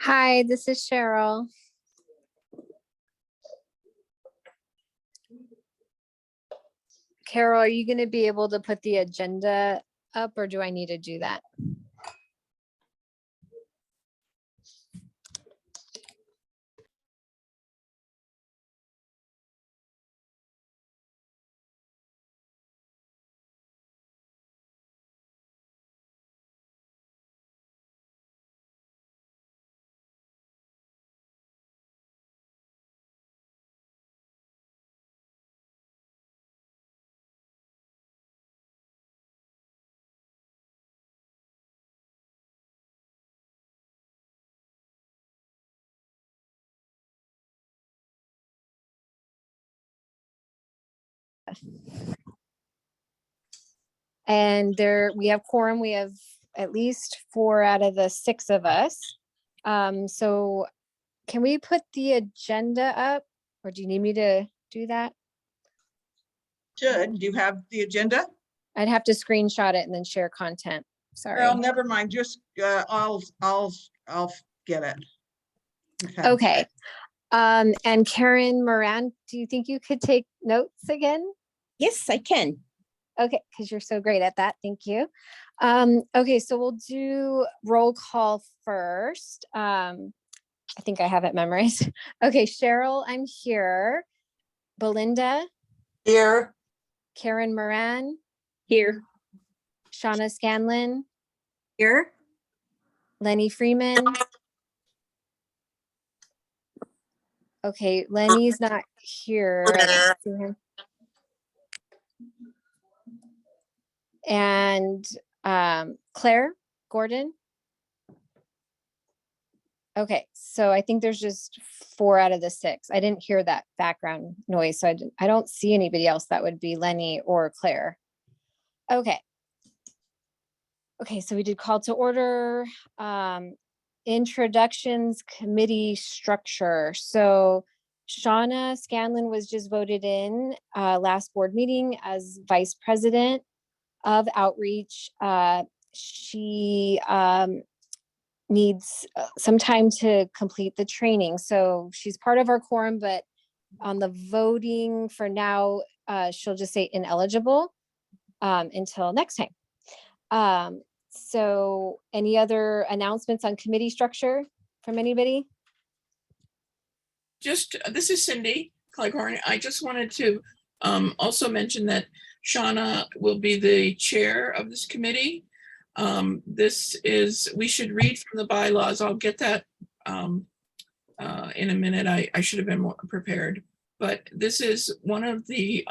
Hi, this is Cheryl. Carol, are you going to be able to put the agenda up, or do I need to do that? And we have quorum. We have at least 4 out of the 6 of us. So can we put the agenda up, or do you need me to do that? Should you have the agenda? I'd have to screenshot it and then share content. Sorry. Well, never mind. Just I'll get it. Okay. And Karen Moran, do you think you could take notes again? Yes, I can. Okay, because you're so great at that. Thank you. Okay, so we'll do roll call first. I think I have it memorized. Okay, Cheryl, I'm here. Belinda? Here. Karen Moran? Here. Shauna Scanlon? Here. Lenny Freeman? Okay, Lenny's not here. I don't see him. And Claire Gordon. Okay, so I think there's just 4 out of the 6. I didn't hear that background noise, so I don't see anybody else that would be Lenny or Claire. Okay. Okay, so we did call to order. Introductions, committee structure. So Shauna Scanlon was just voted in last board meeting as vice president of outreach. She needs some time to complete the training. So she's part of our quorum, but on the voting for now, she'll just say ineligible until next time. So any other announcements on committee structure from anybody? Just, this is Cindy Cleghorn. I just wanted to also mention that Shauna will be the chair of this committee. We should read from the bylaws. I'll get that in a minute. I should have been more prepared, but this is one of the,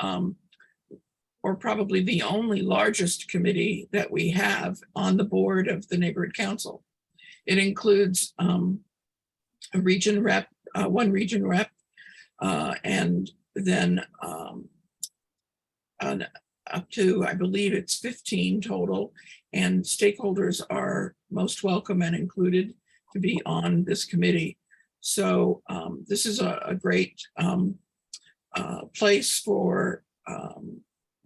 or probably the only largest committee that we have on the board of the neighborhood council. It includes a region rep, one region rep, and then up to, I believe it's 15 total, and stakeholders are most welcome and included to be on this committee. So this is a great place for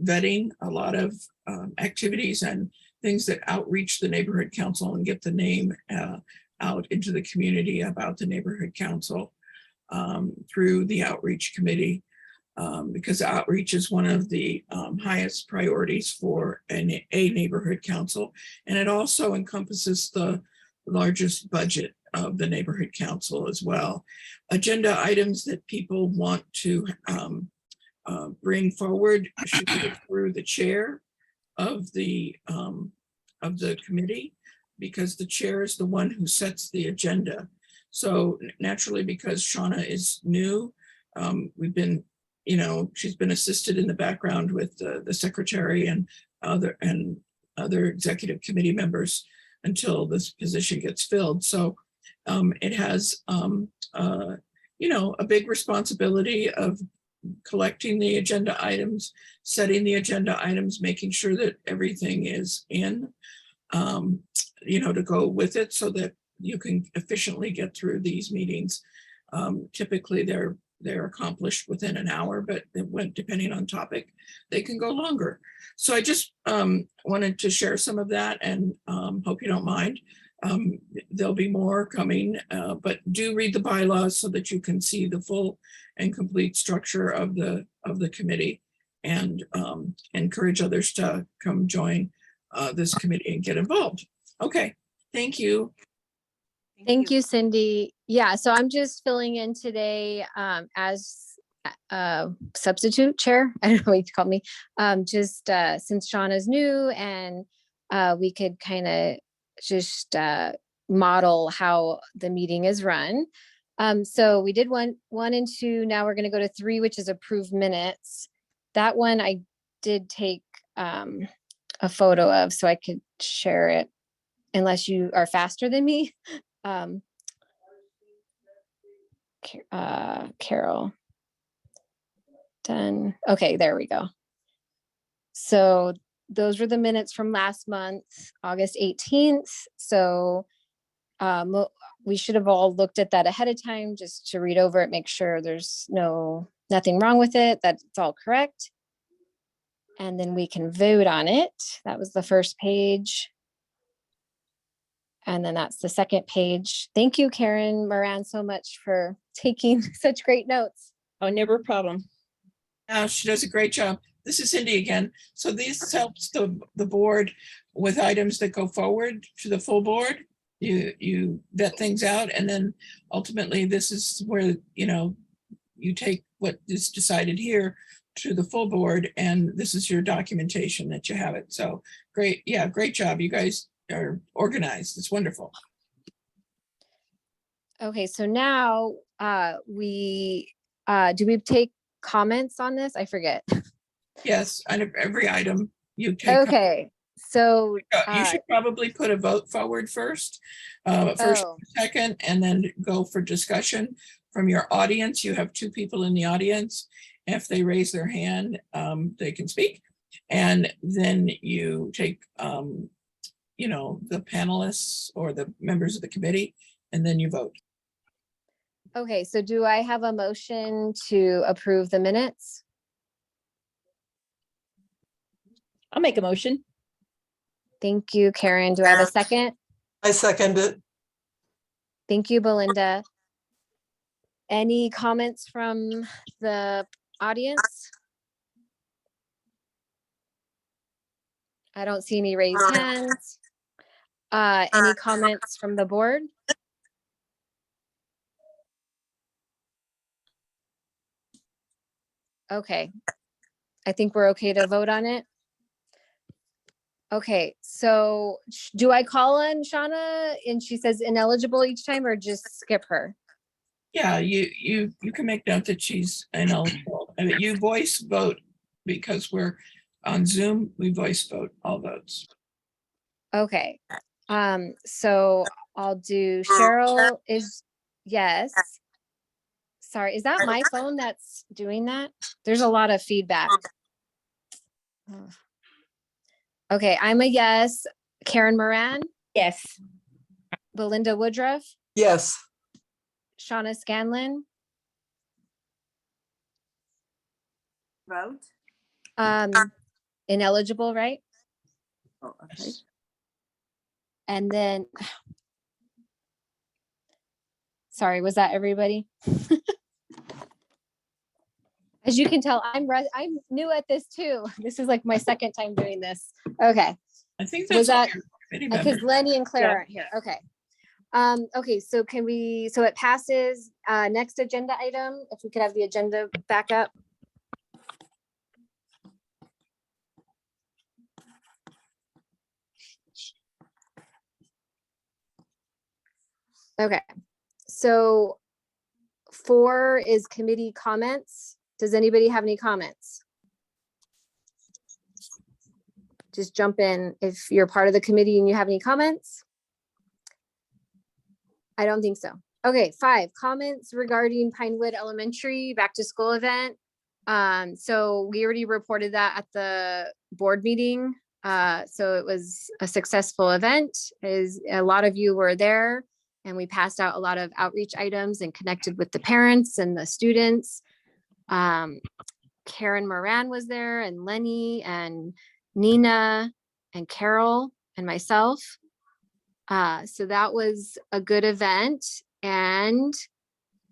vetting a lot of activities and things that outreach the neighborhood council and get the name out into the community about the neighborhood council through the outreach committee, because outreach is one of the highest priorities for a neighborhood council. And it also encompasses the largest budget of the neighborhood council as well. Agenda items that people want to bring forward should go through the chair of the committee, because the chair is the one who sets the agenda. So naturally, because Shauna is new, we've been, she's been assisted in the background with the secretary and other executive committee members until this position gets filled. So it has, a big responsibility of collecting the agenda items, setting the agenda items, making sure that everything is in, to go with it so that you can efficiently get through these meetings. Typically they're accomplished within an hour, but depending on topic, they can go longer. So I just wanted to share some of that, and hope you don't mind. There'll be more coming, but do read the bylaws so that you can see the full and complete structure of the committee, and encourage others to come join this committee and get involved. Okay, thank you. Thank you, Cindy. Yeah, so I'm just filling in today as substitute chair. I don't know what you call me. Just since Shauna's new, and we could kind of just model how the meeting is run. So we did one and two. Now we're going to go to 3, which is approved minutes. That one I did take a photo of, so I could share it, unless you are faster than me. Carol. Done. Okay, there we go. So those were the minutes from last month, August 18th. So we should have all looked at that ahead of time just to read over it, make sure there's nothing wrong with it, that it's all correct. And then we can vote on it. That was the first page. And then that's the second page. Thank you, Karen Moran, so much for taking such great notes. Oh, never a problem. She does a great job. This is Cindy again. So this helps the board with items that go forward to the full board. You vet things out, and then ultimately this is where, you take what is decided here to the full board, and this is your documentation that you have it. So great. Yeah, great job. You guys are organized. It's wonderful. Okay, so now do we take comments on this? I forget. Yes, on every item you take. Okay, so You should probably put a vote forward first, first, second, and then go for discussion from your audience. You have 2 people in the audience. If they raise their hand, they can speak. And then you take, the panelists or the members of the committee, and then you vote. okay, so do I have a motion to approve the minutes? I'll make a motion. Thank you, Karen. Do I have a second? I second it. Thank you, Belinda. Any comments from the audience? I don't see any raised hands. Any comments from the board? Okay, I think we're okay to vote on it. Okay, so do I call on Shauna and she says ineligible each time, or just skip her? Yeah, you can make note that she's ineligible. I mean, you voice vote, because we're on Zoom, we voice vote all votes. Okay, so I'll do Cheryl is yes. Sorry, is that my phone that's doing that? There's a lot of feedback. Ugh. Okay, I'm a yes. Karen Moran, Yes. Belinda Woodruff, Yes. Shauna Scanlon, Vote. ineligible, right? Oh, okay. And then, sorry, was that everybody? As you can tell, I'm new at this too. This is like my second time doing this. Okay, I think Was that's all that- your committee because members. Lenny and Claire Yeah. aren't here. Okay. Okay, so so it passes, next agenda item, if we could have the agenda back up. Okay, so 4 is committee comments. Does anybody have any comments? Just jump in if you're part of the committee and you have any comments. I don't think so. Okay, 5, comments regarding Pinewood Elementary back to school event. So we already reported that at the board meeting. So it was a successful event, as a lot of you were there, and we passed out a lot of outreach items and connected with the parents and the students. Karen Moran was there, and Lenny and Nina and Carol and myself. So that was a good event. And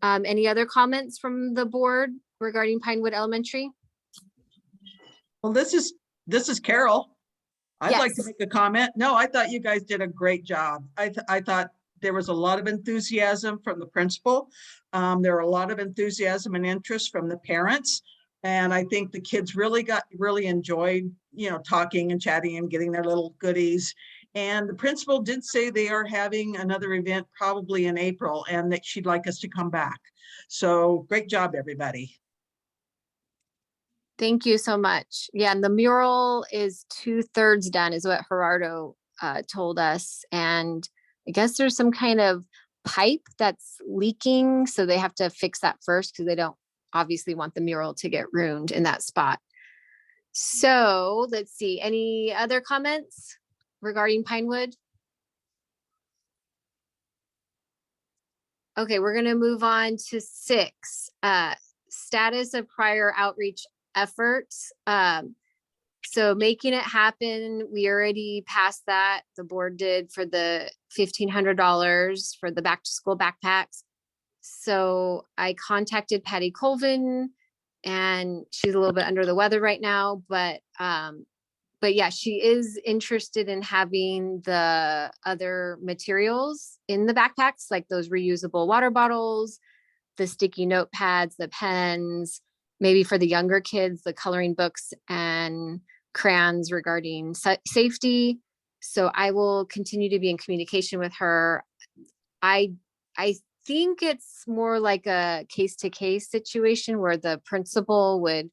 any other comments from the board regarding Pinewood Elementary? Well, this is Carol. I'd like to Yes. make a comment. No, I thought you guys did a great job. I thought there was a lot of enthusiasm from the principal. There were a lot of enthusiasm and interest from the parents. And I think the kids really enjoyed, talking and chatting and getting their little goodies. And the principal did say they are having another event probably in April and that she'd like us to come back. So great job, everybody. Thank you so much. Yeah, and the mural is 2/3 done is what Gerardo told us. And I guess there's some kind of pipe that's leaking, so they have to fix that first because they don't obviously want the mural to get ruined in that spot. So let's see, any other comments regarding Pinewood? Okay, we're gonna move on to 6, status of prior outreach efforts. So making it happen, we already passed that. The board did for the $1,500 for the back to school backpacks. So I contacted Patty Colvin, and she's a little bit under the weather right now, but yeah, she is interested in having the other materials in the backpacks, like those reusable water bottles, the sticky notepads, the pens, maybe for the younger kids, the coloring books and crayons regarding safety. So I will continue to be in communication with her. I think it's more like a case-to-case situation where the principal would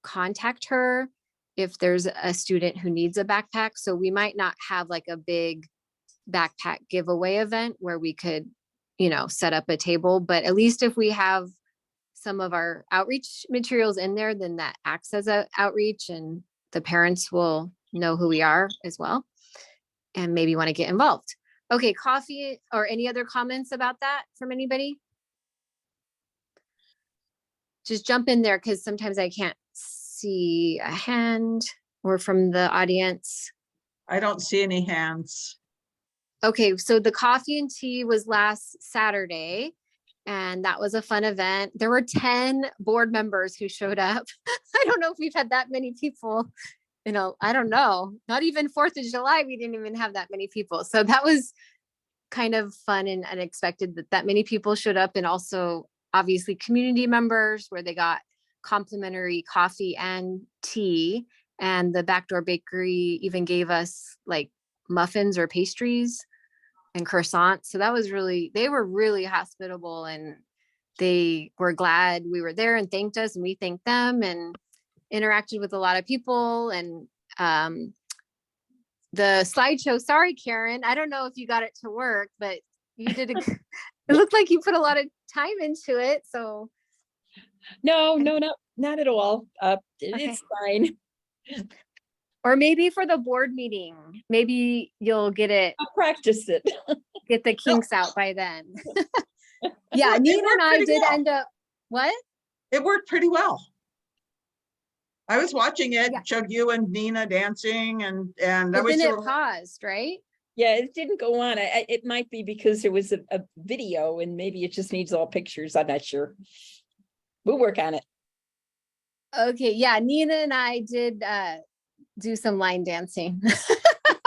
contact her if there's a student who needs a backpack. So we might not have like a big backpack giveaway event where we could, set up a table, but at least if we have some of our outreach materials in there, then that acts as a outreach and the parents will know who we are as well and maybe want to get involved. Okay, coffee or any other comments about that from anybody? Just jump in there because sometimes I can't see a hand or from the audience. I don't see any hands. Okay, so the coffee and tea was last Saturday, and that was a fun event. There were 10 board members who showed up. I don't know if we've had that many people, I don't know, not even 4th of July, we didn't even have that many people. So that was kind of fun and unexpected that many people showed up, and also obviously community members where they got complimentary coffee and tea, and the Backdoor Bakery even gave us like muffins or pastries and croissants. So that was they were really hospitable, and they were glad we were there and thanked us, and we thanked them and interacted with a lot of people. And the slideshow, sorry, Karen, I don't know if you got it to work, but you did it looked like you put a lot of time into it. So No, not at all. It's fine. or maybe for the board meeting, maybe you'll get I'll practice it. the kinks out by then. Yeah, It Nina and worked I pretty did well. end up, what? It worked pretty well. I was watching it, Yeah. showed you and Nina dancing and I But wish then you it paused, right? Yeah, it didn't go on. It might be because there was a video and maybe it just needs all pictures. I'm not sure. We'll work on it. Okay, yeah, Nina and I did do some line dancing. It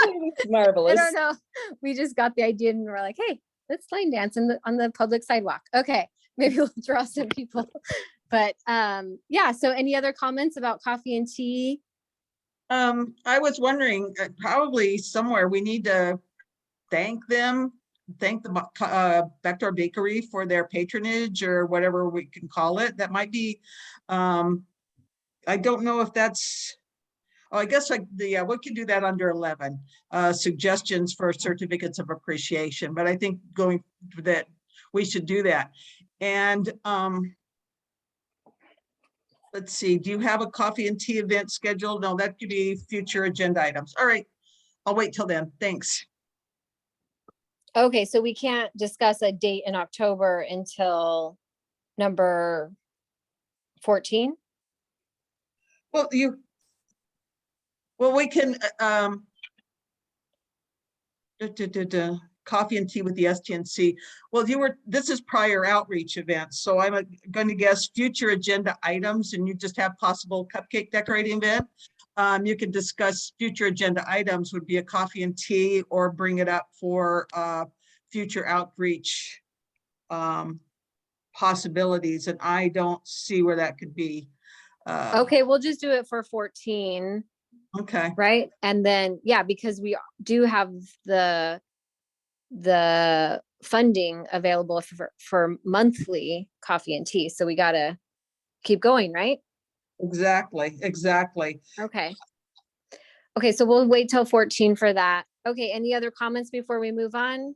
was marvelous. I don't know. We just got the idea and we're like, hey, let's line dance on the public sidewalk. Okay, maybe we'll draw some people. But yeah, so any other comments about coffee and tea? I was wondering, probably somewhere we need to thank them, thank the Backdoor Bakery for their patronage or whatever we can call it. That might be, I don't know if that's, oh, I guess like we can do that under 11, suggestions for certificates of appreciation, but I think going that we should do that. And let's see, do you have a coffee and tea event scheduled? No, that could be future agenda items. All right, I'll wait till then. Thanks. Okay, so we can't discuss a date in October until number 14? Well, we can, coffee and tea with the STNC. Well, this is prior outreach events, so I'm going to guess future agenda items, and you just have possible cupcake decorating event. You can discuss future agenda items would be a coffee and tea, or bring it up for future outreach possibilities, and I don't see where that could be. Okay, we'll just do it for 14, Okay. right? And then, yeah, because we do have the funding available for monthly coffee and tea. So we gotta keep going, right? Exactly. Okay. Okay, so we'll wait till 14 for that. Okay, any other comments before we move on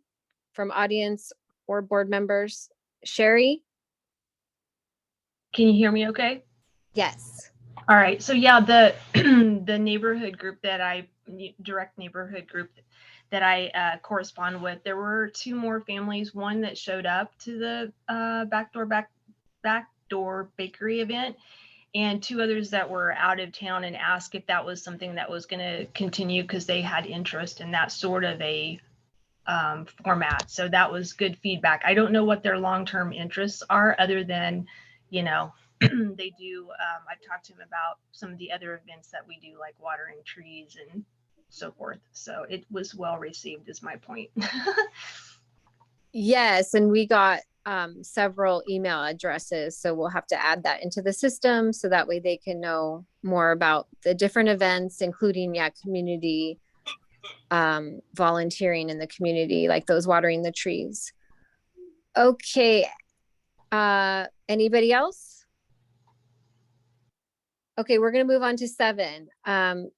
from audience or board members? Sherry? Can you hear me okay? Yes. All right, so yeah, the the neighborhood group direct neighborhood group that I correspond with, there were 2 more families, one that showed up to the backdoor bakery event, and 2 others that were out of town, and asked if that was something that was going to continue because they had interest in that sort of a format. So that was good feedback. I don't know what their long-term interests are, other than, you know, they do, I've talked to him about some of the other events that we do, like watering trees and so forth. So it was well received, is my point. Yes, and we got several email addresses, so we'll have to add that into the system so that way they can know more about the different events, including, yeah, community volunteering in the community, like those watering the trees. Okay, anybody else? Okay, we're going to move on to 7.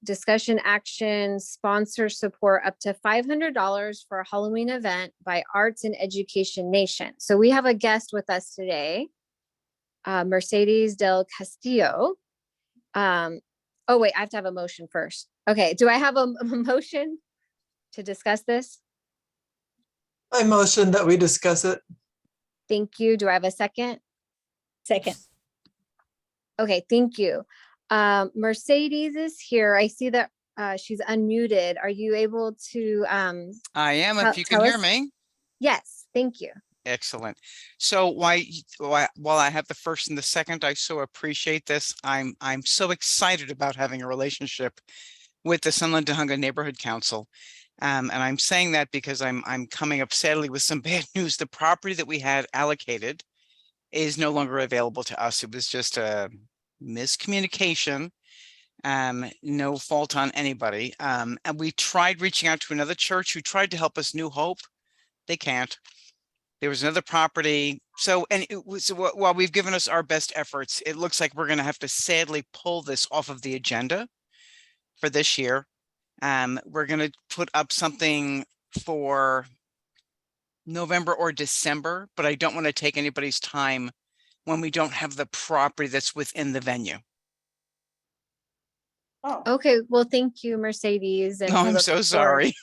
Discussion action, sponsor support up to $500 for a Halloween event by Arts and Education Nation. So we have a guest with us today, Mercedes del Castillo. Oh wait, I have to have a motion first. Okay, do I have a motion to discuss this? I motion that we discuss it. Thank you. Do I have a second? Second. Okay, thank you. Mercedes is here. I see that she's unmuted. Are you able to I am, tell- if you can tell hear us? me. Yes, thank you. Excellent. So while I have the first and the second, I so appreciate this. I'm so excited about having a relationship with the Sunland Tujunga Neighborhood Council. And I'm saying that because I'm coming up sadly with some bad news. The property that we had allocated is no longer available to us. It was just a miscommunication. No fault on anybody. And we tried reaching out to another church who tried to help us, New Hope. They can't. There was another property. So while we've given us our best efforts, it looks like we're going to have to sadly pull this off of the agenda for this year. We're going to put up something for November or December, but I don't want to take anybody's time when we don't have the property that's within the venue. Oh, Okay, well, thank you, Mercedes. And No, we I'm look so forward- sorry.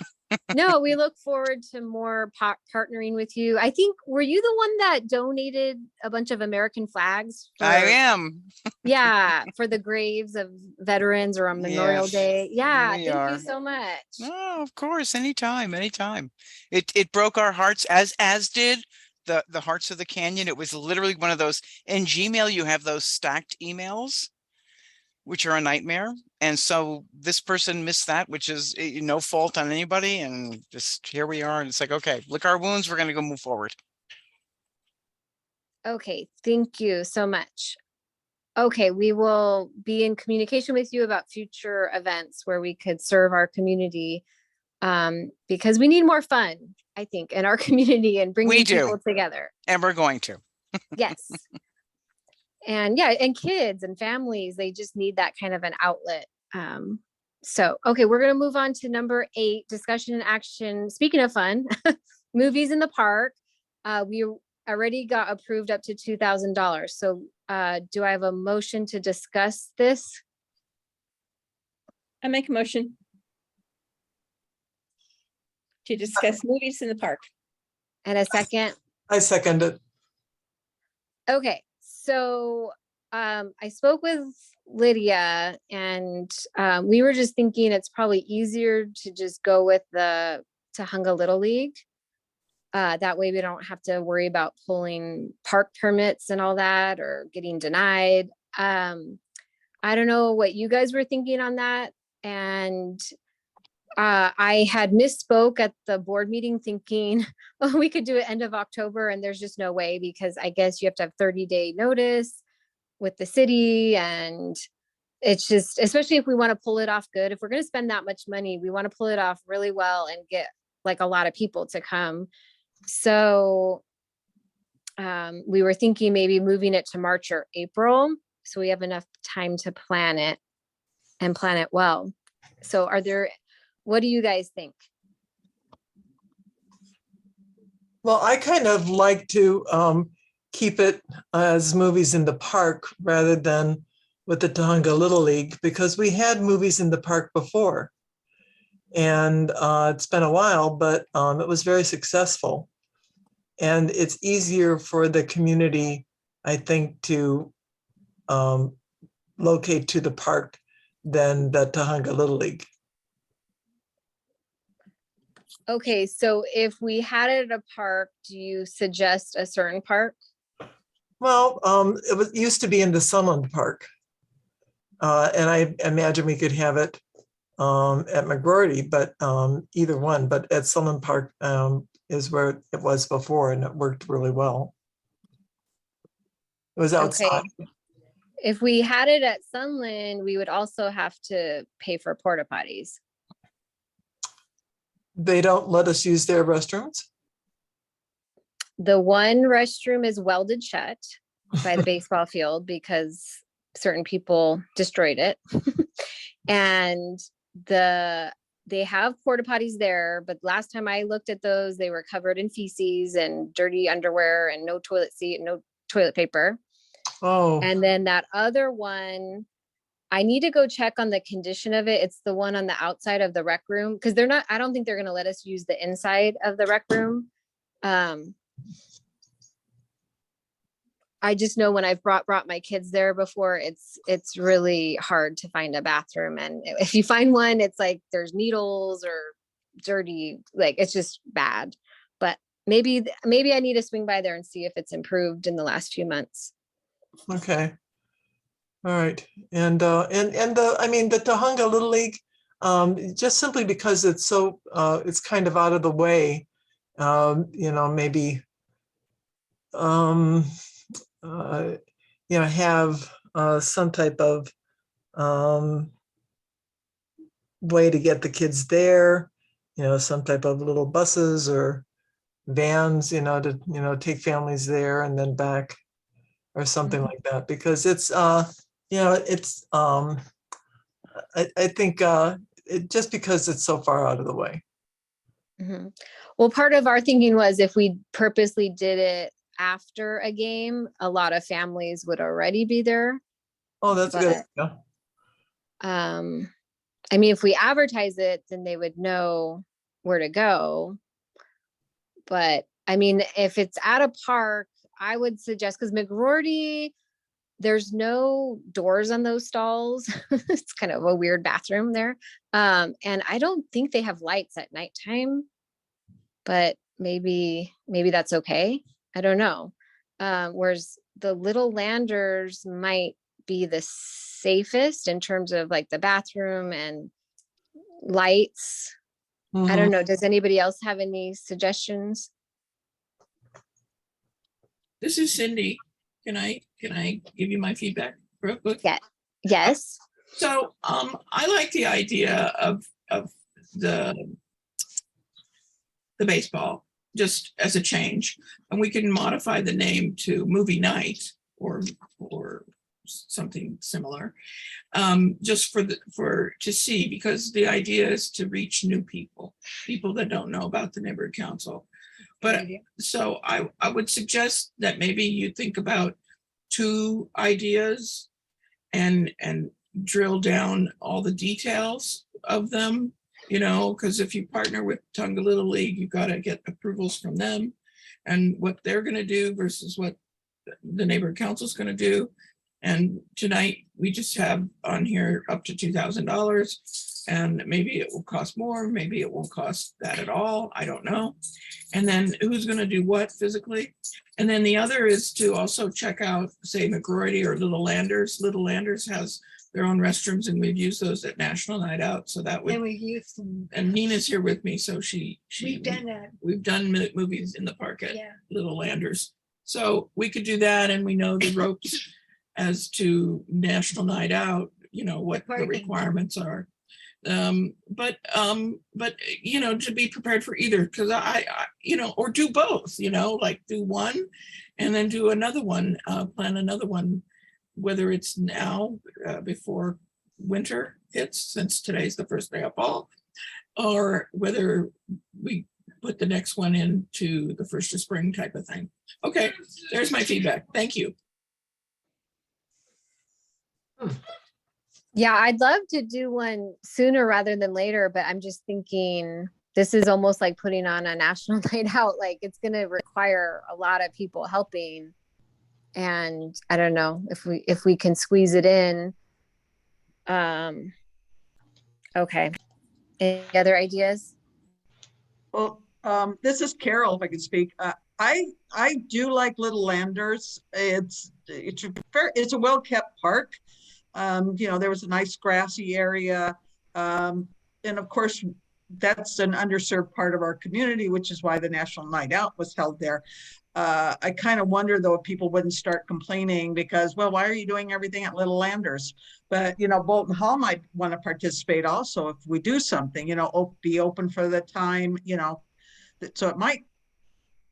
No, we look forward to more partnering with you. I think, were you the one that donated a bunch of American flags? I for- am. Yeah, for the graves of veterans or on Memorial Yes, Day. Yeah, we thank are. you so much. Oh, of course, anytime. It broke our hearts, as did the Hearts of the Canyon. It was literally one of those, in Gmail, you have those stacked emails. which are a nightmare. And so this person missed that, which is no fault on anybody. And just here we are. And it's like, okay, lick our wounds. We're going to go move forward. Okay, thank you so much. Okay, we will be in communication with you about future events where we could serve our community. Because we need more fun, I think, in our community and bringing We do. people together. And we're going to. Yes. And yeah, and kids and families, they just need that kind of an outlet. So, okay, we're going to move on to number 8, discussion and action. Speaking of fun, movies in the park. We already got approved up to $2,000. So do I have a motion to discuss this? I make a motion to discuss movies in the park. And a second? I second it. Okay, so I spoke with Lydia and we were just thinking it's probably easier to just go with the Tahunga Little League. That way we don't have to worry about pulling park permits and all that or getting denied. I don't know what you guys were thinking on that. And I had misspoke at the board meeting thinking, oh, we could do it end of October, and there's just no way because I guess you have to have 30-day notice with the city. And it's just, especially if we want to pull it off good, if we're going to spend that much money, we want to pull it off really well and get like a lot of people to come. So we were thinking maybe moving it to March or April, so we have enough time to plan it and plan it well. So what do you guys think? Well, I kind of like to keep it as movies in the park rather than with the Tahunga Little League, because we had movies in the park before. And it's been a while, but it was very successful. And it's easier for the community, I think, to locate to the park than the Tahunga Little League. Okay, so if we had it at a park, do you suggest a certain park? Well, it used to be in the Sunland Park. And I imagine we could have it at McGroarty, but either one, but at Sunland Park is where it was before, and it worked really well. It was outside. Okay. If we had it at Sunland, we would also have to pay for porta potties. They don't let us use their restrooms? The one restroom is welded shut by the baseball field because certain people destroyed it. And they have porta potties there, but last time I looked at those, they were covered in feces and dirty underwear and no toilet seat, no toilet paper. Oh, And then that other one, I need to go check on the condition of it. It's the one on the outside of the rec room, because I don't think they're going to let us use the inside of the rec room. I just know when I've brought my kids there before, it's really hard to find a bathroom. And if you find one, it's like there's needles or dirty, like it's just bad. But maybe I need to swing by there and see if it's improved in the last few months. okay. All right. And the Tahunga Little League, just simply because it's so, it's kind of out of the way, maybe, have some type of way to get the kids there, some type of little buses or vans, to take families there and then back or something like that, because it's, I think just because it's so far out of the way. Mm-hmm. Well, part of our thinking was if we purposely did it after a game, a lot of families would already be there. Oh, that's good. Yeah. I mean, if we advertise it, then they would know where to go. But I mean, if it's at a park, I would suggest, because McGroarty, there's no doors on those stalls. It's kind of a weird bathroom there. And I don't think they have lights at nighttime, but maybe that's okay. I don't know. Whereas the Little Landers might be the safest in terms of like the bathroom and lights. I Mhm. don't know. Does anybody else have any suggestions? This is Cindy. Can I give you my feedback real quick? Yeah. Yes. So, I like the idea of the baseball, just as a change. And we can modify the name to movie night or something similar. Just to see, because the idea is to reach new people that don't know about the neighborhood council. But so I would suggest that maybe you think about 2 ideas and drill down all the details of them, because if you partner with Tonga Little League, you've got to get approvals from them and what they're going to do versus what the neighborhood council is going to do. And tonight we just have on here up to $2,000, and maybe it will cost more, maybe it won't cost that at all. I don't know. And then who's going to do what physically? And then the other is to also check out, say, McGrory or Little Landers. Little Landers has their own restrooms, and we've used those at National Night Out. So that would, And we've used them. and Nina's here with me, so We've done that. we've done movies in the park at Yeah. Little Landers. So we could do that, and we know the ropes as to National Night Out, what the Parking. requirements are. But to be prepared for either, because I or do both, like do one and then do another one, plan another one, whether it's now before winter hits, since today's the first day of fall, or whether we put the next one into the first of spring type of thing. Okay, there's my feedback. Thank you. Yeah, I'd love to do one sooner rather than later, but I'm just thinking this is almost like putting on a national night out. Like it's going to require a lot of people helping. And I don't know if we can squeeze it in. Okay. Any other ideas? Well, this is Carol, if I can speak. I do like Little Landers. It's a well-kept park. There was a nice grassy area. And of course, that's an underserved part of our community, which is why the National Night Out was held there. I kind of wonder though, if people wouldn't start complaining because, well, why are you doing everything at Little Landers? But, Bolton Hall might want to participate also if we do something, be open for the time, so it might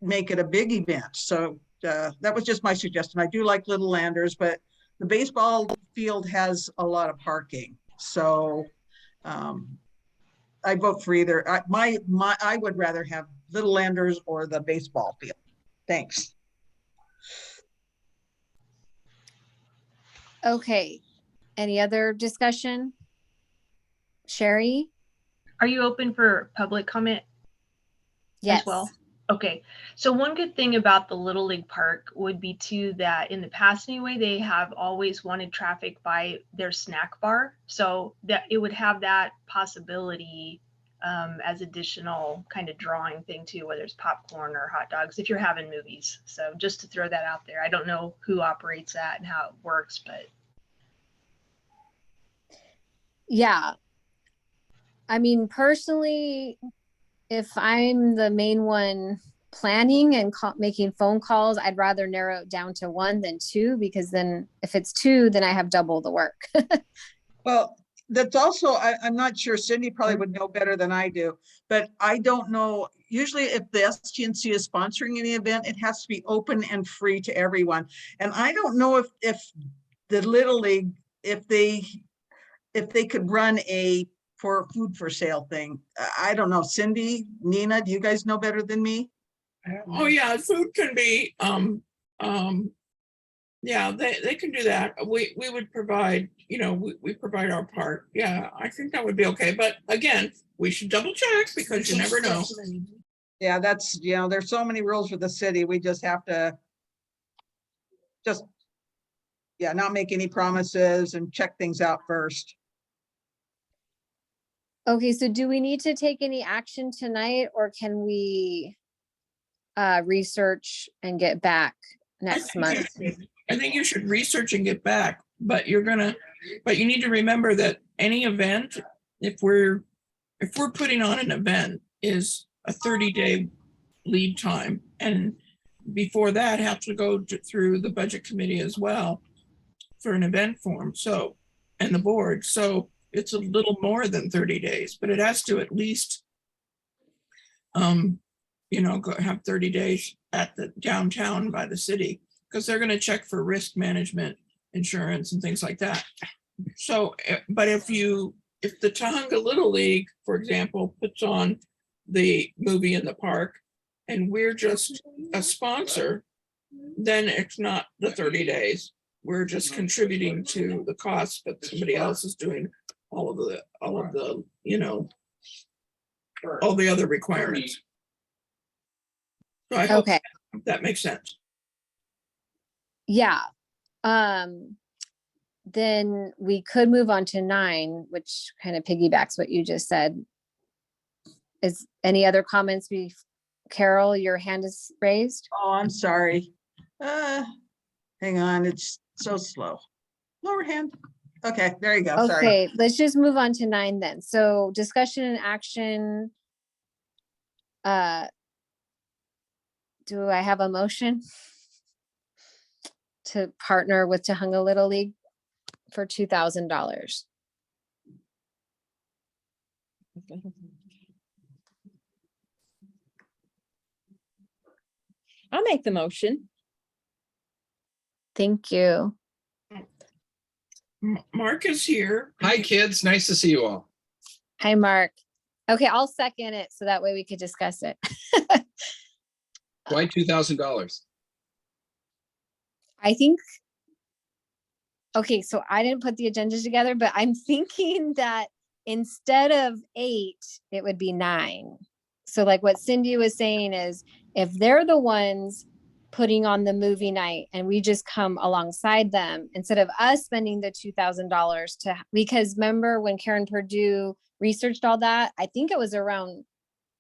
make it a big event. So that was just my suggestion. I do like Little Landers, but the baseball field has a lot of parking. So I vote for either. I would rather have Little Landers or the baseball field. Thanks. Okay. Any other discussion? Sherry? Are you open for public comment Yes. as well? Okay, so one good thing about the Little League Park would be too that in the past anyway, they have always wanted traffic by their snack bar. So that it would have that possibility as additional kind of drawing thing too, whether it's popcorn or hot dogs, if you're having movies. So just to throw that out there. I don't know who operates that and how it works, but. Yeah. I mean, personally, if I'm the main one planning and making phone calls, I'd rather narrow it down to 1 than 2, because then if it's 2, then I have double the work. Well, that's also, I'm not sure, Cindy probably would know better than I do, but I don't know. Usually if the STNC is sponsoring any event, it has to be open and free to everyone. And I don't know if the Little League, if they could run a food for sale thing. I don't know. Cindy, Nina, do you guys know better than me? Oh yeah, food can be yeah, they can do that. We would provide, we provide our part. Yeah, I think that would be okay. But again, we should double check because you never know. Yeah, that's, there's so many rules for the city. We just have to not make any promises and check things out first. Okay, so do we need to take any action tonight, or can we research and get back next month? I think you should research and get back, but you're gonna But you need to remember that any event, if we're putting on an event, is a 30-day lead time. And before that, have to go through the budget committee as well for an event form. So, and the board. So it's a little more than 30 days, but it has to at least, have 30 days at the downtown by the city, because they're going to check for risk management, insurance, and things like that. So, but if the Tahunga Little League, for example, puts on the movie in the park and we're just a sponsor, then it's not the 30 days. We're just contributing to the cost, but somebody else is doing all of the, all the other requirements. So I hope Okay. that makes sense. Yeah. Then we could move on to 9, which kind of piggybacks what you just said. Is any other comments? Carol, your hand is raised. Oh, I'm sorry. Hang on, it's so slow. Lower hand. Okay, there you go. Sorry. Okay, let's just move on to 9 then. So discussion and action. Do I have a motion to partner with Tahunga Little League for $2,000? I'll make the motion. Thank you. Mark is here. Hi, kids. Nice to see you all. Hi, Mark. Okay, I'll second it so that way we could discuss it. Why $2,000? I think, okay, so I didn't put the agenda together, but I'm thinking that instead of 8, it would be 9. So like what Cindy was saying is, if they're the ones putting on the movie night and we just come alongside them, instead of us spending the $2,000 because remember when Karen Purdue researched all that, I think it was around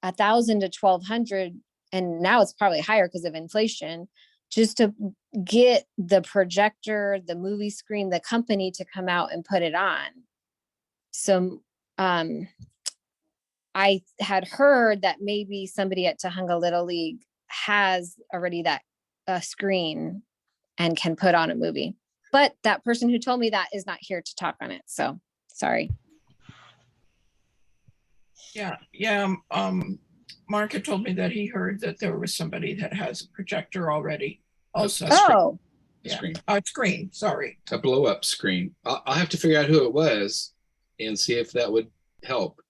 1,000 to 1,200, and now it's probably higher because of inflation, just to get the projector, the movie screen, the company to come out and put it on. So I had heard that maybe somebody at Tahunga Little League has already that screen and can put on a movie. But that person who told me that is not here to talk on it. So sorry. Yeah. Mark had told me that he heard that there was somebody that has a projector already. Also, Oh, Screen. Screen. Sorry, A blow up screen. I'll have to figure out who it was and see if that would help.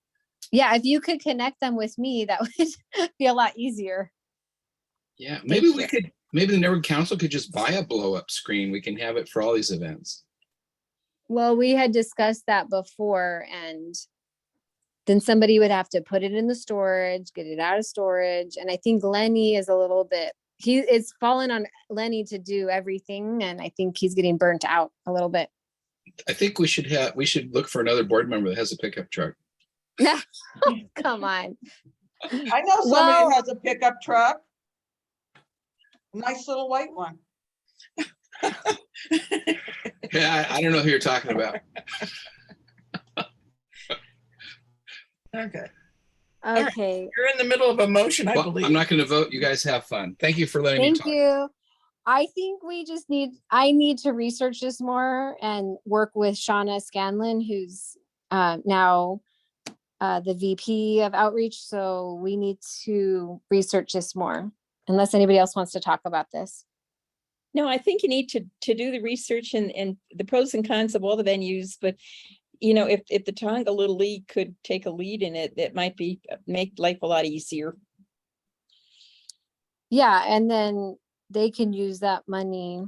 yeah. If you could connect them with me, that would be a lot easier. Yeah, maybe we could, maybe the Neighborhood Council could just buy a blow up screen. We can have it for all these events. Well, we had discussed that before, and then somebody would have to put it in the storage, get it out of storage. And I think Lenny is a little bit, it's fallen on Lenny to do everything. And I think he's getting burnt out a little bit. I think we should look for another board member that has a pickup truck. Come on. I know somebody Well- that has a pickup truck. Nice little white one. Yeah, I don't know who you're talking about. okay. Okay. You're in the middle of a motion, I Well, believe. I'm not going to vote. You guys have fun. Thank you for letting me Thank talk. you. I think I need to research this more and work with Shauna Scanlon, who's now the VP of outreach. So we need to research this more, unless anybody else wants to talk about this. No, I think you need to do the research and the pros and cons of all the venues, but if the Tahunga Little League could take a lead in it, it might make life a lot easier. Yeah, and then they can use that money,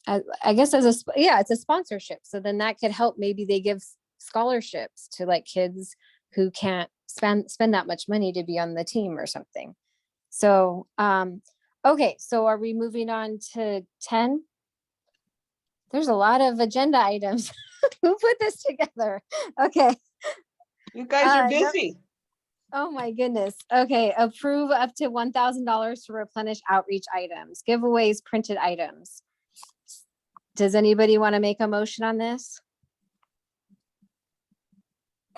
I guess it's a sponsorship. So then that could help. Maybe they give scholarships to like kids who can't spend that much money to be on the team or something. So, okay, so are we moving on to 10? There's a lot of agenda items. Who put this together? Okay. You guys are no- busy. Oh my goodness. Okay. Approve up to $1,000 to replenish outreach items, giveaways, printed items. does anybody want to make a motion on this?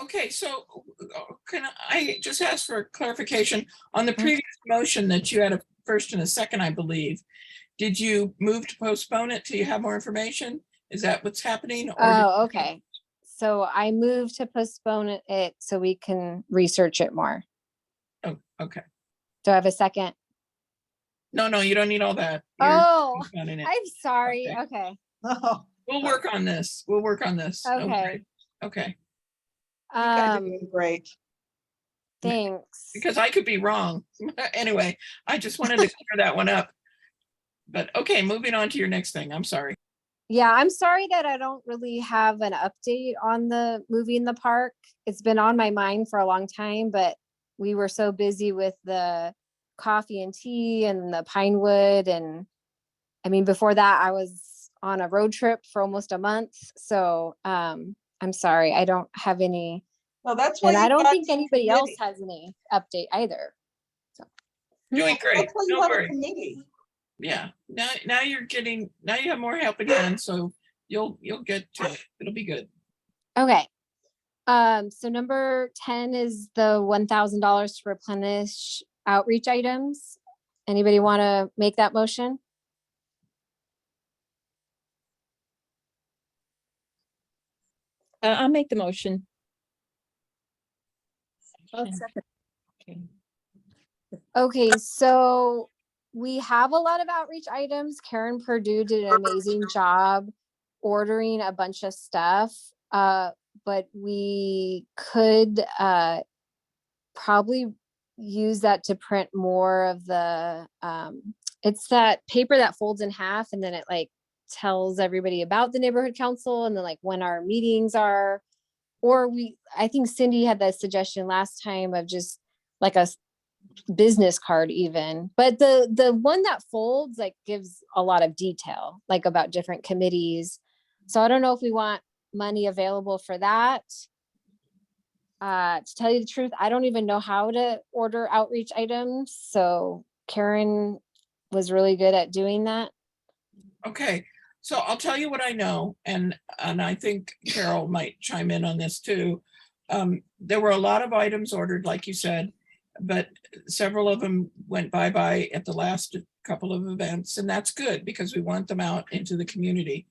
Okay, so can I just ask for clarification on the previous motion that you had a first and a second, I believe? Did you move to postpone it till you have more information? Is that what's happening? Or Oh, okay. So I moved to postpone it so we can research it more. Oh, okay. Do I have a second? No, you don't need all that. You're Oh, postponing it. I'm sorry. Okay. Okay. Oh, We'll work on this. We'll work on this. No Okay. worries. Okay, you guys are doing great. Thanks. because I could be wrong. Anyway, I just wanted to clear that one up. But okay, moving on to your next thing. I'm sorry. Yeah, I'm sorry that I don't really have an update on the movie in the park. It's been on my mind for a long time, but we were so busy with the coffee and tea and the Pinewood. And I mean, before that, I was on a road trip for almost a month. So I'm sorry, I don't have any, Well, that's why and I you don't got think a anybody else committee. has any update either. Doing great. That's why you Don't have a worry. committee. Yeah, now you have more helping hands, so you'll get to it. It'll be good. Okay. So number 10 is the $1,000 to replenish outreach items. Anybody want to make that motion? I'll make the motion. I'll second. Okay. Okay, so we have a lot of outreach items. Karen Purdue did an amazing job ordering a bunch of stuff. But we could probably use that to print more of the it's that paper that folds in half and then it like tells everybody about the neighborhood council and then like when our meetings are, or I think Cindy had that suggestion last time of just like a business card even, but the one that folds like gives a lot of detail like about different committees. So I don't know if we want money available for that. To tell you the truth, I don't even know how to order outreach items. So Karen was really good at doing that. Okay, so I'll tell you what I know, and I think Carol might chime in on this too. There were a lot of items ordered, like you said, but several of them went bye-bye at the last couple of events, and that's good because we want them out into the community.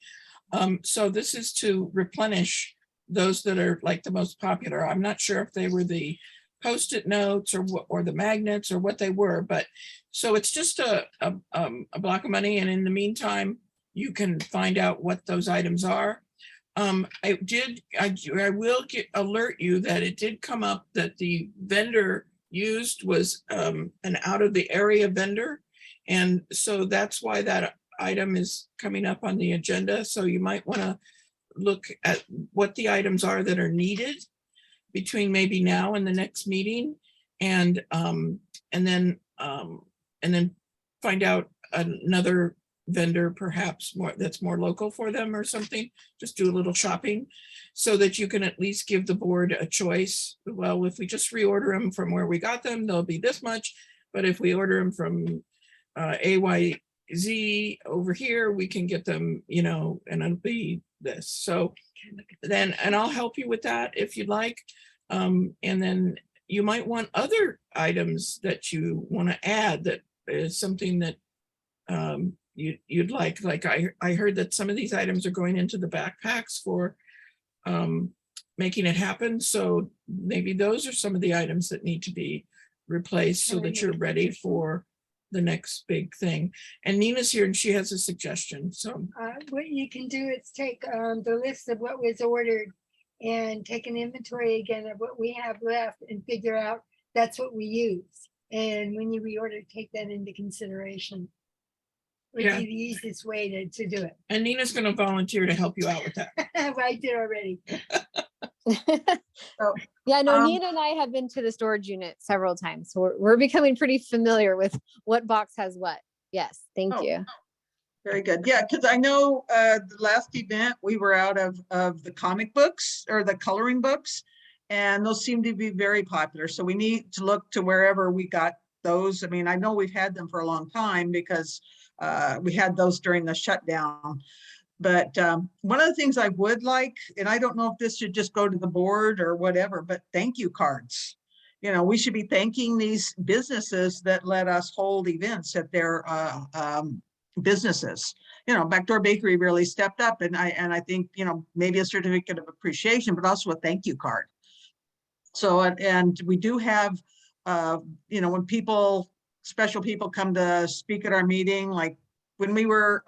So this is to replenish those that are like the most popular. I'm not sure if they were the Post-it notes or the magnets or what they were, but so it's just a block of money. And in the meantime, you can find out what those items are. I will alert you that it did come up that the vendor used was an out of the area vendor. And so that's why that item is coming up on the agenda. So you might want to look at what the items are that are needed between maybe now and the next meeting, and then find out another vendor perhaps that's more local for them or something. Just do a little shopping so that you can at least give the board a choice. Well, if we just reorder them from where we got them, they'll be this much, but if we order them from AYZ over here, we can get them, and it'll be this. So then, and I'll help you with that if you'd like. And then you might want other items that you want to add that is something that you'd like. Like I heard that some of these items are going into the backpacks for making it happen. So maybe those are some of the items that need to be replaced so that you're ready for the next big thing. And Nina's here and she has a suggestion. So What you can do is take the list of what was ordered and take an inventory again of what we have left and figure out that's what we use. And when you reorder, take that into consideration. Would Yeah. be the easiest way to do it. and Nina's going to volunteer to help you out with that. I did already. Yeah, no, Um, Nina and I have been to the storage unit several times. So we're becoming pretty familiar with what box has what. Yes, thank Oh. you. Very good. Yeah, because I know the last event we were out of the comic books or the coloring books, and those seem to be very popular. So we need to look to wherever we got those. I mean, I know we've had them for a long time because we had those during the shutdown. But one of the things I would like, and I don't know if this should just go to the board or whatever, but thank you cards. You know, we should be thanking these businesses that let us hold events at their businesses. You know, Backdoor Bakery really stepped up, and I think, you know, maybe a certificate of appreciation, but also a thank you card. So, and we do have, you know, when people, special people come to speak at our meeting, like when we were,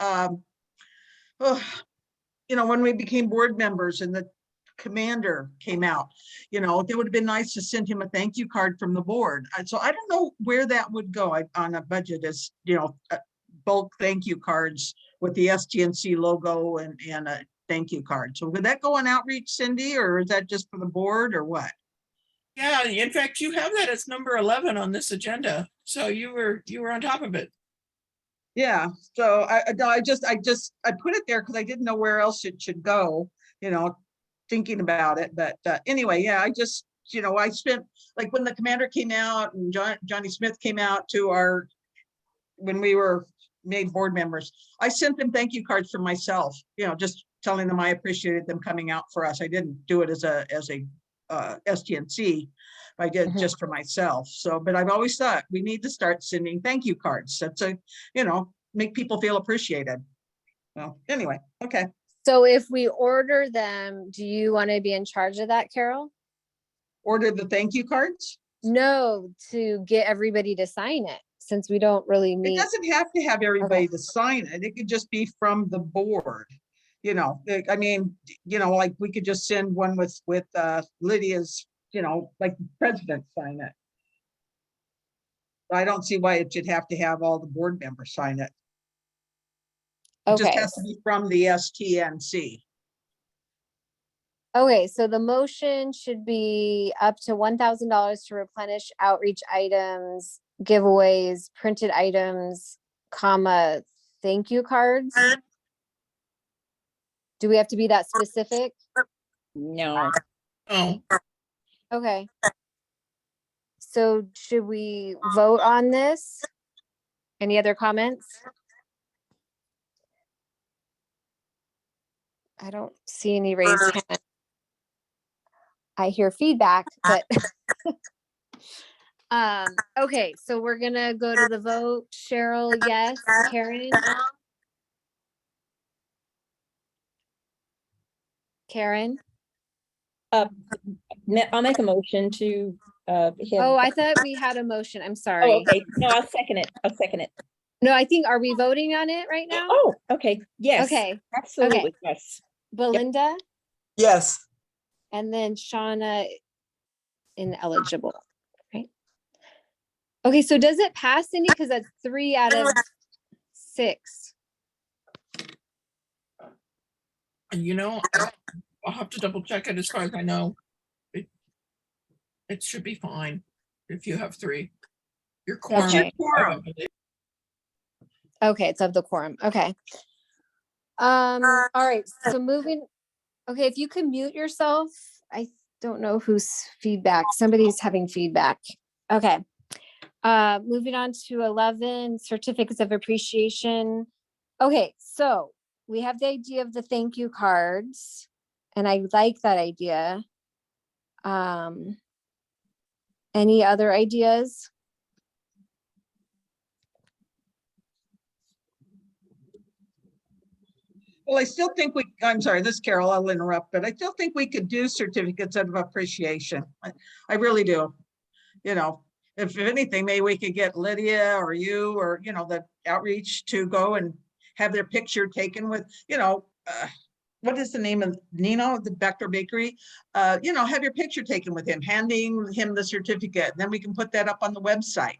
you know, when we became board members and the commander came out, you know, it would have been nice to send him a thank you card from the board. And so I don't know where that would go on a budget, as, you know, bulk thank you cards with the STNC logo and a thank you card. So would that go on outreach, Cindy, or is that just for the board or what? Yeah, in fact, you have that as number 11 on this agenda. So you were on top of it. Yeah, so I put it there because I didn't know where else it should go, you know, thinking about it. But anyway, yeah, I just, you know, I spent, like when the commander came out and Johnny Smith came out to our, when we were made board members, I sent them thank you cards for myself, you know, just telling them I appreciated them coming out for us. I didn't do it as a STNC. I did just for myself. So, but I've always thought we need to start sending thank you cards. That's a, you know, make people feel appreciated. Well, anyway, okay. So if we order them, do you want to be in charge of that, Carol? Order the thank you cards? No, to get everybody to sign it, since we don't really It meet. doesn't have to have everybody to sign it. It could just be from the board. You know, I mean, you know, like we could just send one with Lydia's, you know, like the president sign it. I don't see why it should have to have all the board members sign it. It just Okay, has to be from the STNC. okay, so the motion should be up to $1,000 to replenish outreach items, giveaways, printed items, comma, thank you cards. Do we have to be that specific? No, Oh, Okay. So should we vote on this? Any other comments? I don't see any raised hand. I hear feedback, but okay, so we're gonna go to the vote. Cheryl, yes. Karen? Karen? I'll make a motion to have. Oh, I thought we had a motion. I'm Oh, sorry. okay, no, I'll second it. I'll second it. No, I think, are we voting on it right now? Oh, okay, yes. Okay, Absolutely, yes. Belinda, Yes, and then Shauna ineligible, right? Okay, so does it pass, Cindy? Because that's 3 out of 6. you know, I'll have to double check it. As far as I know, it should be fine if you have 3. Your quorum. Okay. Quorum. Okay, it's of the quorum. Okay. All right, so moving, okay, if you can mute yourself, I don't know whose feedback, somebody's having feedback. Okay. Moving on to 11, certificates of appreciation. Okay, so we have the idea of the thank you cards, and I like that idea. Any other ideas? Well, I still think I'm sorry, this is Carol, I'll interrupt, but I still think we could do certificates of appreciation. I really do. You know, if anything, maybe we could get Lydia or you or, you know, the outreach to go and have their picture taken with, you know, what is the name of Nino, the Backdoor Bakery? You know, have your picture taken with him, handing him the certificate, and then we can put that up on the website.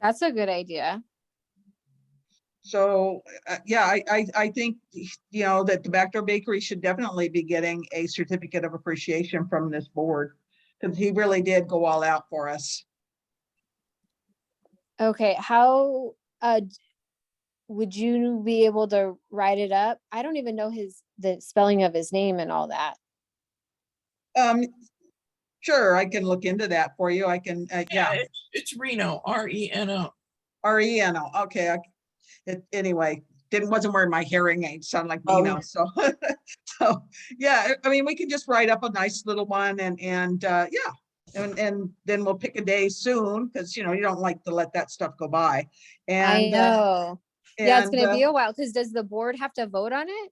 That's a good idea. So, yeah, I think, you know, that the Backdoor Bakery should definitely be getting a certificate of appreciation from this board, because he really did go all out for us. Okay, how, would you be able to write it up? I don't even know the spelling of his name and all that. Sure, I can look into that for you. I can, yeah. It's Reno, R-E-N-O. R-E-N-O, okay. Anyway, wasn't wearing my hearing aids, sound like me Oh, now, so. So, yeah, I mean, we can just write up a nice little one and yeah. And then we'll pick a day soon, because you don't like to let that stuff go by. I And know. Yeah, it's gonna be and a while, because does the board have to vote on it?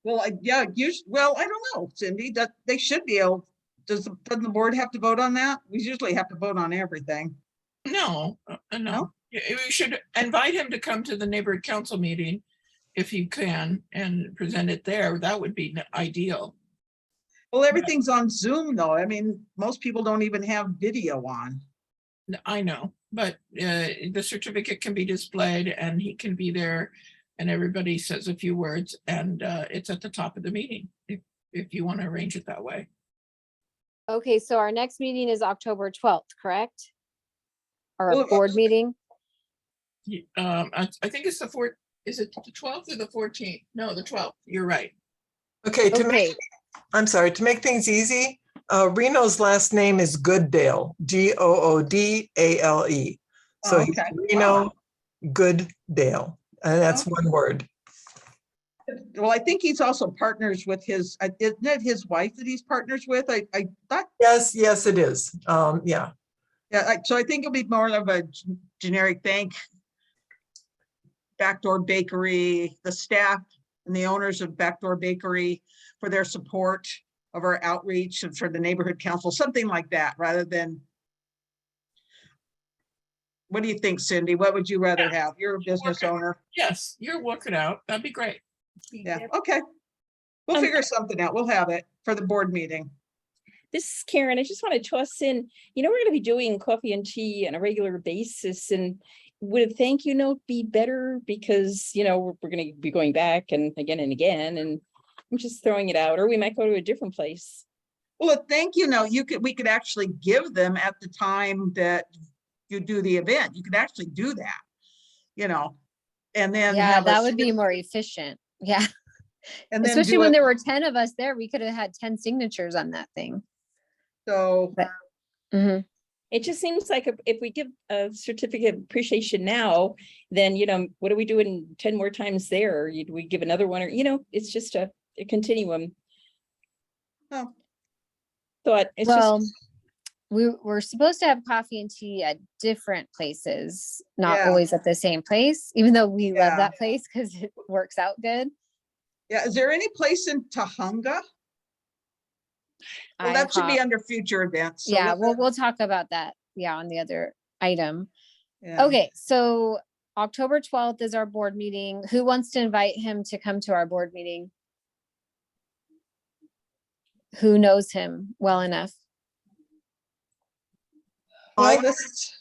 well, yeah, well, I don't know, Cindy, that they should be able, doesn't the board have to vote on that? We usually have to vote on everything. No, No? no. We should invite him to come to the neighborhood council meeting if you can and present it there. That would be ideal. Well, everything's on Zoom though. I mean, most people don't even have video on. I know, but the certificate can be displayed and he can be there and everybody says a few words and it's at the top of the meeting if you want to arrange it that way. Okay, so our next meeting is October 12th, correct? Our Well, board meeting? I think it's the 4th. Is it the 12th or the 14th? No, the 12th. You're right. Okay, Okay, I'm sorry, to make things easy, Reno's last name is Gooddale, Goodale. So he's okay. Reno Gooddale, and that's one word. Well, I think he's also partners with his, isn't it his wife that he's partners with? I thought, Yes, it is. Yeah. yeah, so I think it'll be more of a generic thank Backdoor Bakery, the staff and the owners of Backdoor Bakery for their support of our outreach and for the neighborhood council, something like that, rather than. What do you think, Cindy? What would you rather have? You're a business owner. Yes, you'll work it out. That'd be great. Yeah, okay. We'll figure something out. We'll have it for the board meeting. This is Karen. I just want to toss in, we're going to be doing coffee and tea on a regular basis, and would a thank you note be better? Because, we're going to be going back and again, and I'm just throwing it out, or we might go to a different place. Well, thank you note, we could actually give them at the time that you do the event. You could actually do that, and then yeah, have that would be more efficient. Yeah, and then especially do when it. there were 10 of us there, we could have had 10 signatures on that thing. So Mhm. It just seems like if we give a certificate of appreciation now, then, what do we do in 10 more times there? Do we give another one, or, it's just a continuum. Oh. Thought it's Well, just, we're supposed to have coffee and tea at different places, not Yeah. always at the same place, even though we Yeah. love that place because it works out good. yeah, is there any place in Tahunga? Well, that should be under future events. So Yeah, let- we'll talk about that. Yeah, on the other item. yeah. Okay, so October 12th is our board meeting. Who wants to invite him to come to our board meeting? Who knows him well enough? Well, I this,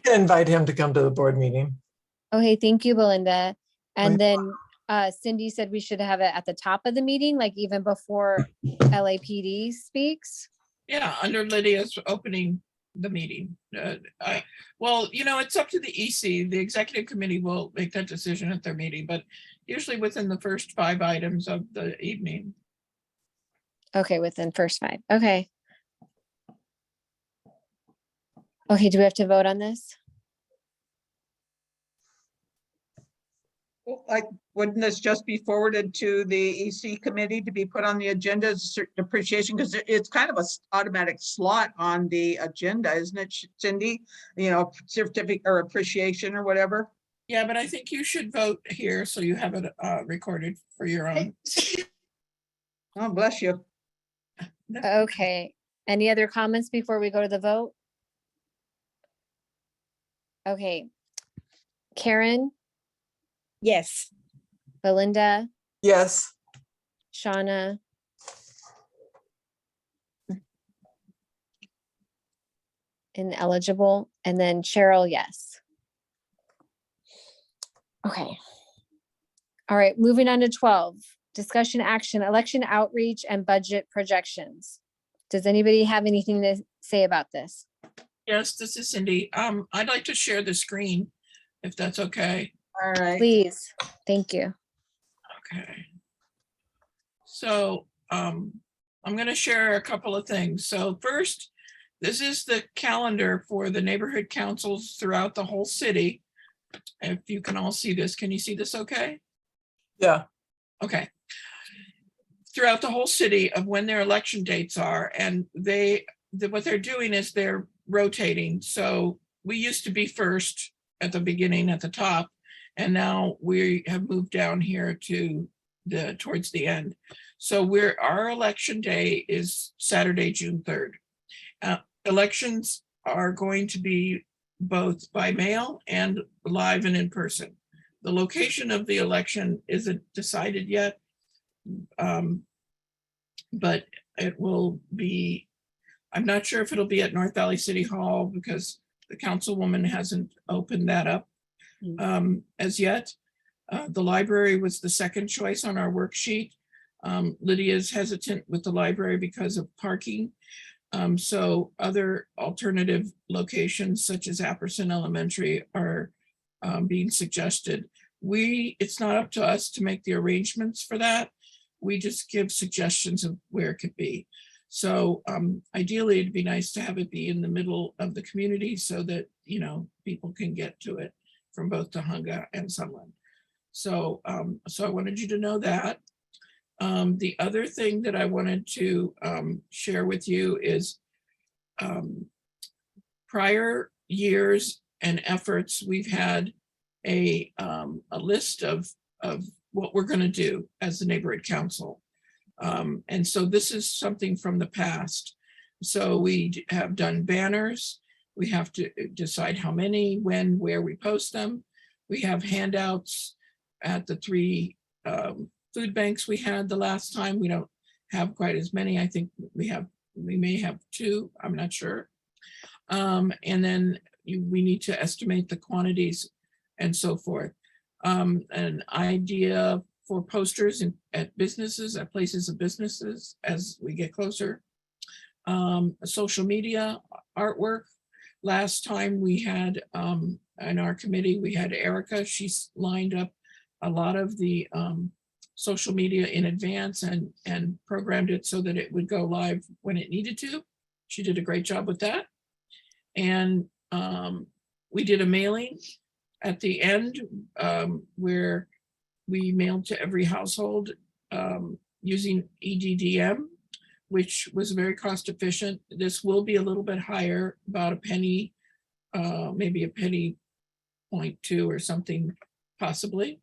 can invite him to come to the board meeting. Okay, thank you, Belinda. And Wait. then Cindy said we should have it at the top of the meeting, like even before LAPD speaks. Yeah, under Lydia's opening the meeting. Well, it's up to the EC. The executive committee will make that decision at their meeting, but usually within the first 5 items of the evening. Okay, within first 5. Okay. Okay, do we have to vote on this? wouldn't this just be forwarded to the EC committee to be put on the agenda as appreciation? Because it's kind of a automatic slot on the agenda, isn't it, Cindy? Certificate or appreciation or whatever. Yeah, but I think you should vote here so you have it recorded for your own. Oh, bless you. Okay, any other comments before we go to the vote? Okay. Karen, yes. Belinda, Yes. Shauna. Ineligible, and then Cheryl, yes. Okay. All right, moving on to 12, discussion action, election outreach and budget projections. Does anybody have anything to say about this? Yes, this is Cindy. I'd like to share the screen, if that's okay. All right. Please, thank you. Okay. So I'm going to share a couple of things. So first, this is the calendar for the neighborhood councils throughout the whole city. if you can all see this, can you see this okay? Yeah. Okay. Throughout the whole city of when their election dates are, and what they're doing is they're rotating. So we used to be first at the beginning at the top, and now we have moved down here to towards the end. So our election day is Saturday, June 3rd. Elections are going to be both by mail and live and in person. The location of the election isn't decided yet, but it will be, I'm not sure if it'll be at North Valley City Hall because the councilwoman hasn't opened that up as yet. The library was the second choice on our worksheet. Lydia's hesitant with the library because of parking. So other alternative locations such as Apperson Elementary are being suggested. It's not up to us to make the arrangements for that. We just give suggestions of where it could be. So ideally, it'd be nice to have it be in the middle of the community so that, you know, people can get to it from both Tahunga and Sunland. So, so I wanted you to know that. The other thing that I wanted to share with you is prior years and efforts, we've had a list of what we're going to do as the neighborhood council. And so this is something from the past. So we have done banners. We have to decide how many, when, where we post them. We have handouts at the 3 food banks we had the last time. We don't have quite as many. I think we may have 2, I'm not sure. And then we need to estimate the quantities and so forth. An idea for posters at businesses, at places of businesses as we get closer. Social media artwork. Last time we had, in our committee, we had Erica. She's lined up a lot of the social media in advance and programmed it so that it would go live when it needed to. She did a great job with that. And we did a mailing at the end where we mailed to every household using EDDM, which was very cost efficient. This will be a little bit higher, about a penny, maybe a penny 0.2 or something possibly.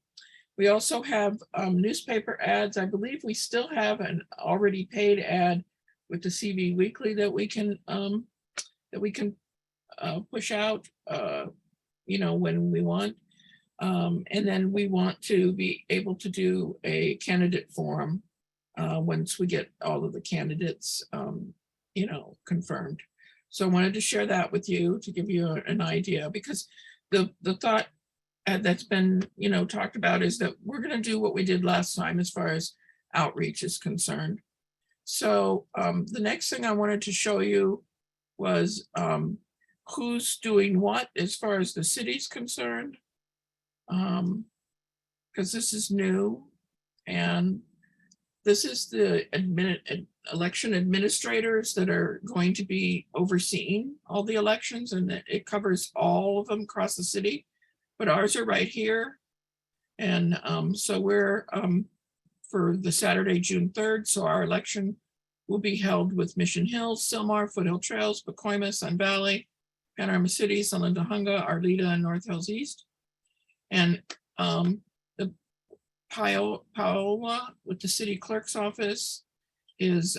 We also have newspaper ads. I believe we still have an already paid ad with the CV Weekly that we can push out, you know, when we want. And then we want to be able to do a candidate forum once we get all of the candidates, you know, confirmed. So I wanted to share that with you to give you an idea, because the thought that's been, you know, talked about is that we're going to do what we did last time as far as outreach is concerned. So the next thing I wanted to show you was who's doing what as far as the city's concerned. Because this is new, and this is the election administrators that are going to be overseeing all the elections, and it covers all of them across the city, but ours are right here. And so we're for the Saturday, June 3rd. So our election will be held with Mission Hills, Sylmar, Foothill Trails, Pacoima, Sun Valley, Panorama City, Sunland, Tahunga, Arleta, and North Hills East. And the Paola with the city clerk's office is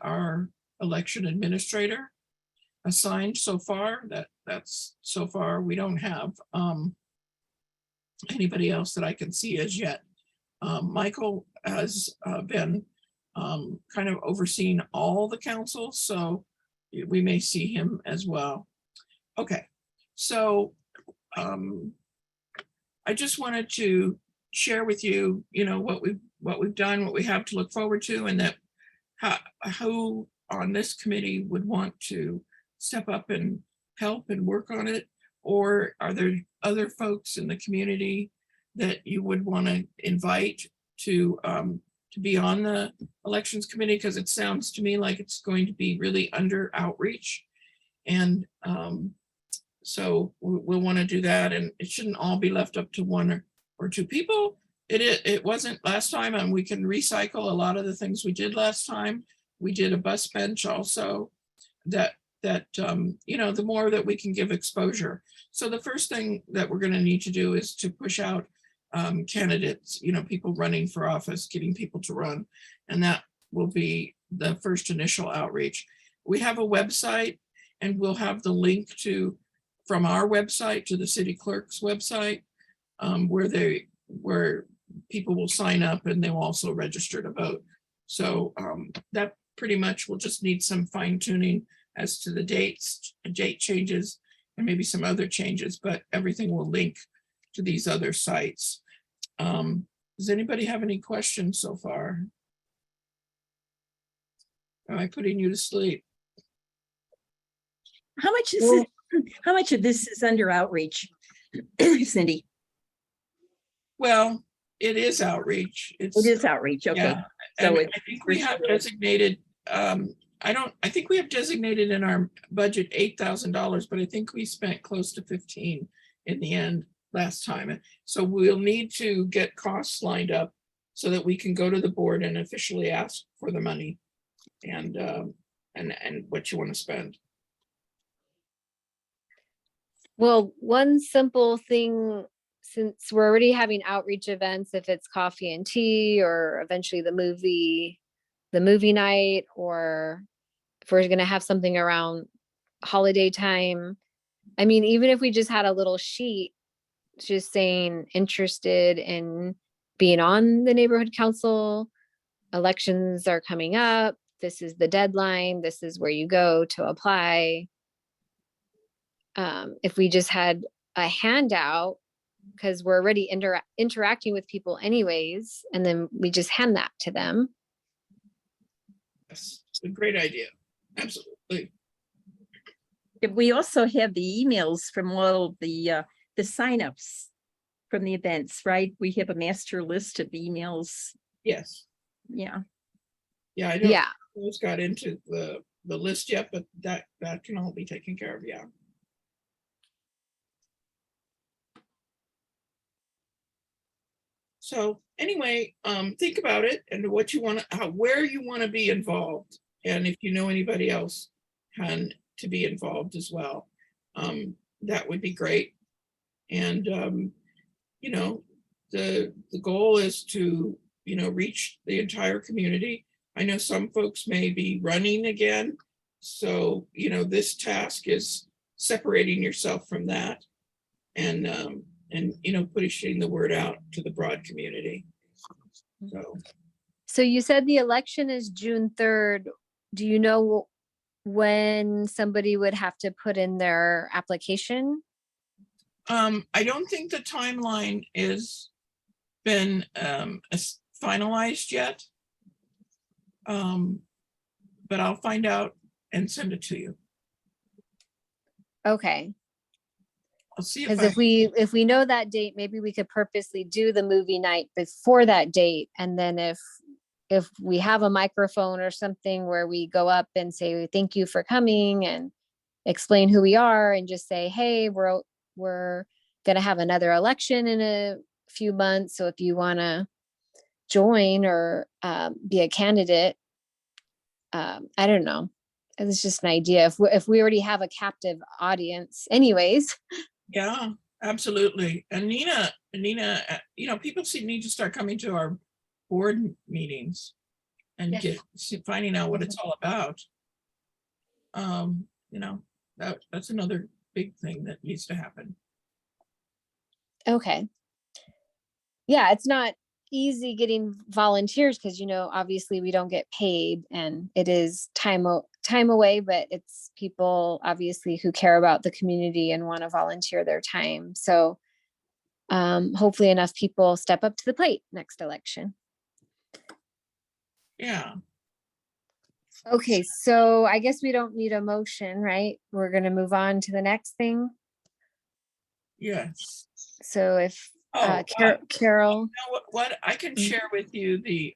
our election administrator assigned so far. That's so far. We don't have anybody else that I can see as yet. Michael has been kind of overseeing all the councils, so we may see him as well. Okay, so I just wanted to share with you, you know, what we've done, what we have to look forward to, and that who on this committee would want to step up and help and work on it, or are there other folks in the community that you would want to invite to be on the elections committee, because it sounds to me like it's going to be really under outreach. And So we'll want to do that, and it shouldn't all be left up to one or two people. It wasn't last time, and we can recycle a lot of the things we did last time. We did a bus bench also, that the more that we can give exposure. So the first thing that we're going to need to do is to push out candidates, people running for office, getting people to run, and that will be the first initial outreach. We have a website, and we'll have the link from our website to the city clerk's website, where people will sign up, and they'll also register to vote. So that pretty much will just need some fine tuning as to the date changes, and maybe some other changes, but everything will link to these other sites. Does anybody have any questions so far? Am I putting you to sleep? How much is this, how much of this is under outreach, Cindy? Well, it is outreach. It is outreach, okay. Yeah, So and I think we have designated, I think we have designated in our budget $8,000, but I think we spent close to 15 in the end last time. So we'll need to get costs lined up so that we can go to the board and officially ask for the money and what you want to spend. Well, one simple thing, since we're already having outreach events, if it's coffee and tea, or eventually the movie night, or if we're going to have something around holiday time. I mean, even if we just had a little sheet just saying interested in being on the neighborhood council, elections are coming up, this is the deadline, this is where you go to apply. If we just had a handout, because we're already interacting with people anyways, and then we just hand that to them. Yes, it's a great idea. Absolutely. we also have the emails from all of the signups from the events, right? We have a master list of emails. Yes. Yeah. Yeah, I don't Yeah. those got into the list yet, but that can all be taken care of. Yeah. So anyway, think about it and what you want to, where you want to be involved, and if you know anybody else to be involved as well, that would be great. And you know, the goal is to reach the entire community. I know some folks may be running again, so this task is separating yourself from that, and pushing the word out to the broad community. So you said the election is June 3rd. Do you know when somebody would have to put in their application? I don't think the timeline is been finalized yet. But I'll find out and send it to you. Okay. I'll see Because if we know that date, maybe we could purposely do the movie night before that date. And then if we have a microphone or something where we go up and say, thank you for coming, and explain who we are, and just say, hey, we're going to have another election in a few months. So if you want to join or be a candidate, I don't know. It's just an idea. If we already have a captive audience anyways. Yeah, absolutely. And Nina, people need to start coming to our board meetings and Yes. finding out what it's all about. That's another big thing that needs to happen. Okay. Yeah, it's not easy getting volunteers because obviously we don't get paid, and it is time away, but it's people obviously who care about the community and want to volunteer their time. So hopefully enough people step up to the plate next election. Yeah. Okay, so I guess we don't need a motion, right? We're going to move on to the next thing. Yes. So if You Carol, know what I can share with you the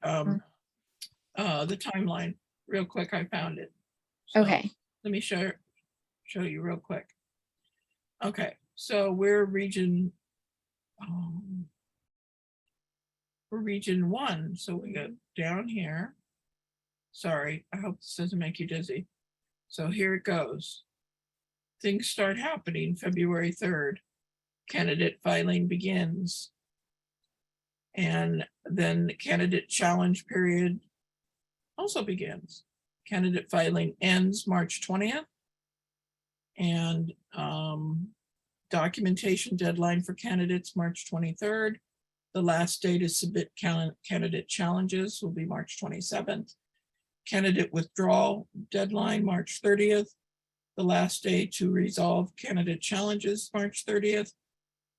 timeline real quick. I found it. So okay. let me show you real quick. Okay, so we're region 1, so we go down here. Sorry, I hope this doesn't make you dizzy. So here it goes. Things start happening February 3rd. Candidate filing begins. And then the candidate challenge period also begins. Candidate filing ends March 20th. And documentation deadline for candidates, March 23rd. The last day to submit candidate challenges will be March 27th. Candidate withdrawal deadline, March 30th. The last day to resolve candidate challenges, March 30th.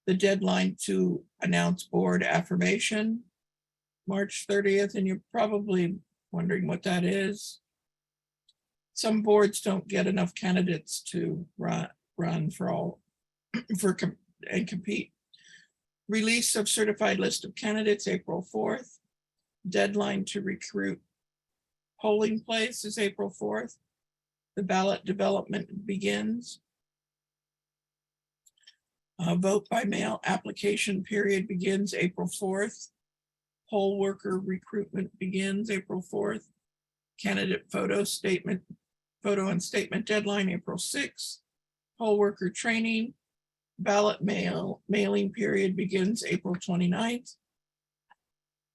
The deadline to announce board affirmation, March 30th. And you're probably wondering what that is. Some boards don't get enough candidates to run for all and compete. Release of certified list of candidates, April 4th. Deadline to recruit polling place is April 4th. The ballot development begins. Vote by mail application period begins April 4th. Poll worker recruitment begins April 4th. Candidate photo and statement deadline, April 6th. Poll worker training, ballot mailing period begins April 29th.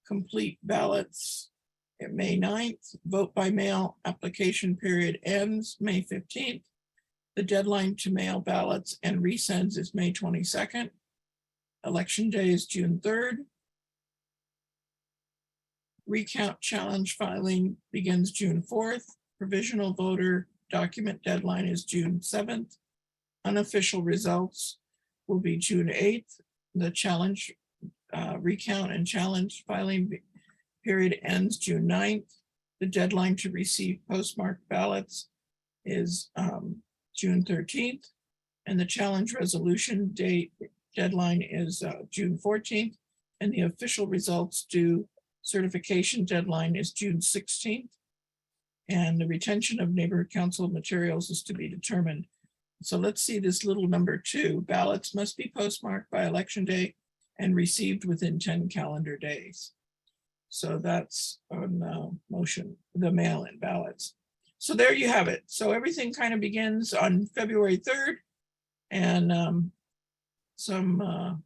Complete ballots at May 9th. Vote by mail application period ends May 15th. The deadline to mail ballots and resends is May 22nd. Election day is June 3rd. Recount challenge filing begins June 4th. Provisional voter document deadline is June 7th. Unofficial results will be June 8th. The challenge recount and challenge filing period ends June 9th. The deadline to receive postmarked ballots is June 13th. And the challenge resolution deadline is June 14th. And the official results due certification deadline is June 16th. And the retention of neighborhood council materials is to be determined. So let's see this little number 2. Ballots must be postmarked by election day and received within 10 calendar days. So that's on motion, the mail-in ballots. So there you have it. So everything kind of begins on February 3rd, and some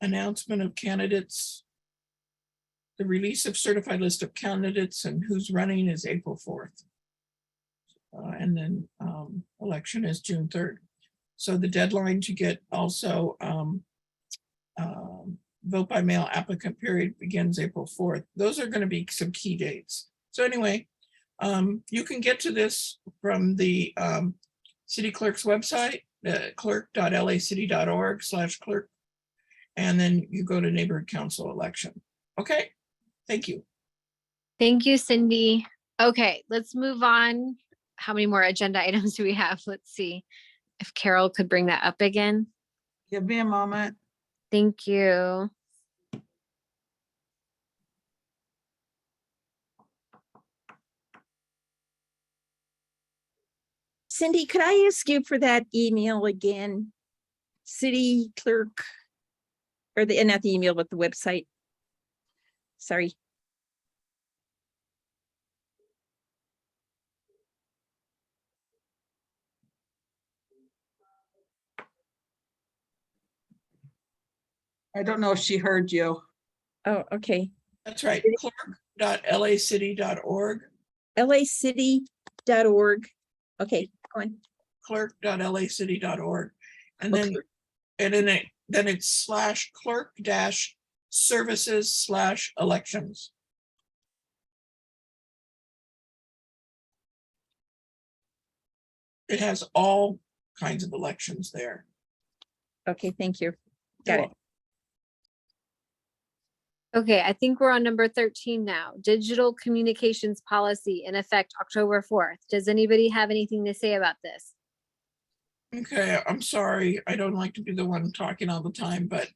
announcement of candidates. The release of certified list of candidates and who's running is April 4th. And then election is June 3rd. So the deadline to get also vote by mail applicant period begins April 4th. Those are going to be some key dates. So anyway, you can get to this from the city clerk's website, clerk.lacity.org/clerk, and then you go to neighborhood council election. Okay, thank you. Thank you, Cindy. Okay, let's move on. How many more agenda items do we have? Let's see if Carol could bring that up again. Give me a moment. Thank you. Cindy, could I ask you for that email again? City clerk, or not the email, but the website. Sorry. I don't know if she heard you. Oh, okay. That's right, clerk.lacity.org. lacity.org. Okay, go on. Clerk.lacity.org. And Okay. then it's /clerk-services/elections. It has all kinds of elections there. Okay, thank you. Got it. Okay, I think we're on number 13 now. Digital communications policy in effect October 4th. Does anybody have anything to say about this? Okay, I'm sorry. I don't like to be the one talking all the time, but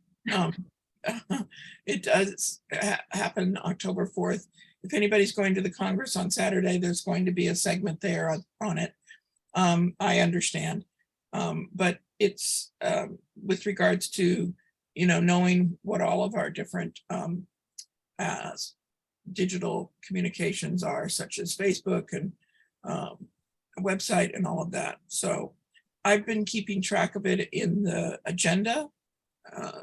it does happen October 4th. if anybody's going to the Congress on Saturday, there's going to be a segment there on it. I understand. But it's with regards to, knowing what all of our different digital communications are, such as Facebook and a website and all of that. So I've been keeping track of it in the agenda,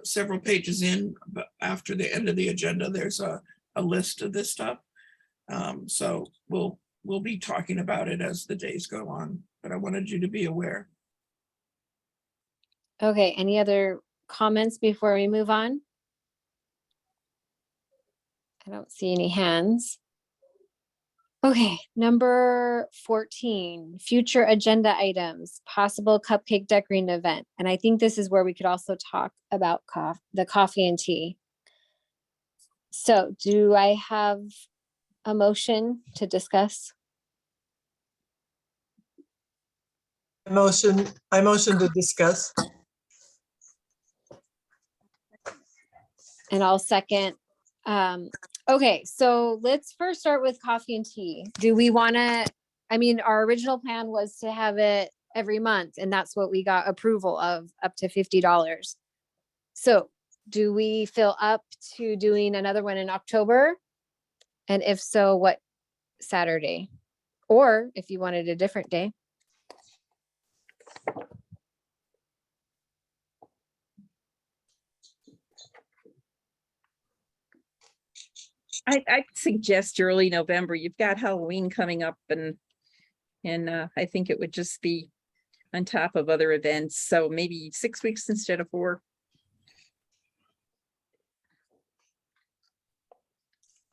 several pages in, but after the end of the agenda, there's a list of this stuff. So we'll be talking about it as the days go on, but I wanted you to be aware. Okay, any other comments before we move on? I don't see any hands. Okay, number 14, future agenda items, possible cupcake decorating event. And I think this is where we could also talk about the coffee and tea. So do I have a motion to discuss? I motion to discuss. And I'll second. Okay, so let's first start with coffee and tea. Do we want to, our original plan was to have it every month, and that's what we got approval of, up to $50. So do we feel up to doing another one in October? And if so, what Saturday? Or if you wanted a different day? I suggest early November. You've got Halloween coming up, and I think it would just be on top of other events. So maybe 6 weeks instead of 4.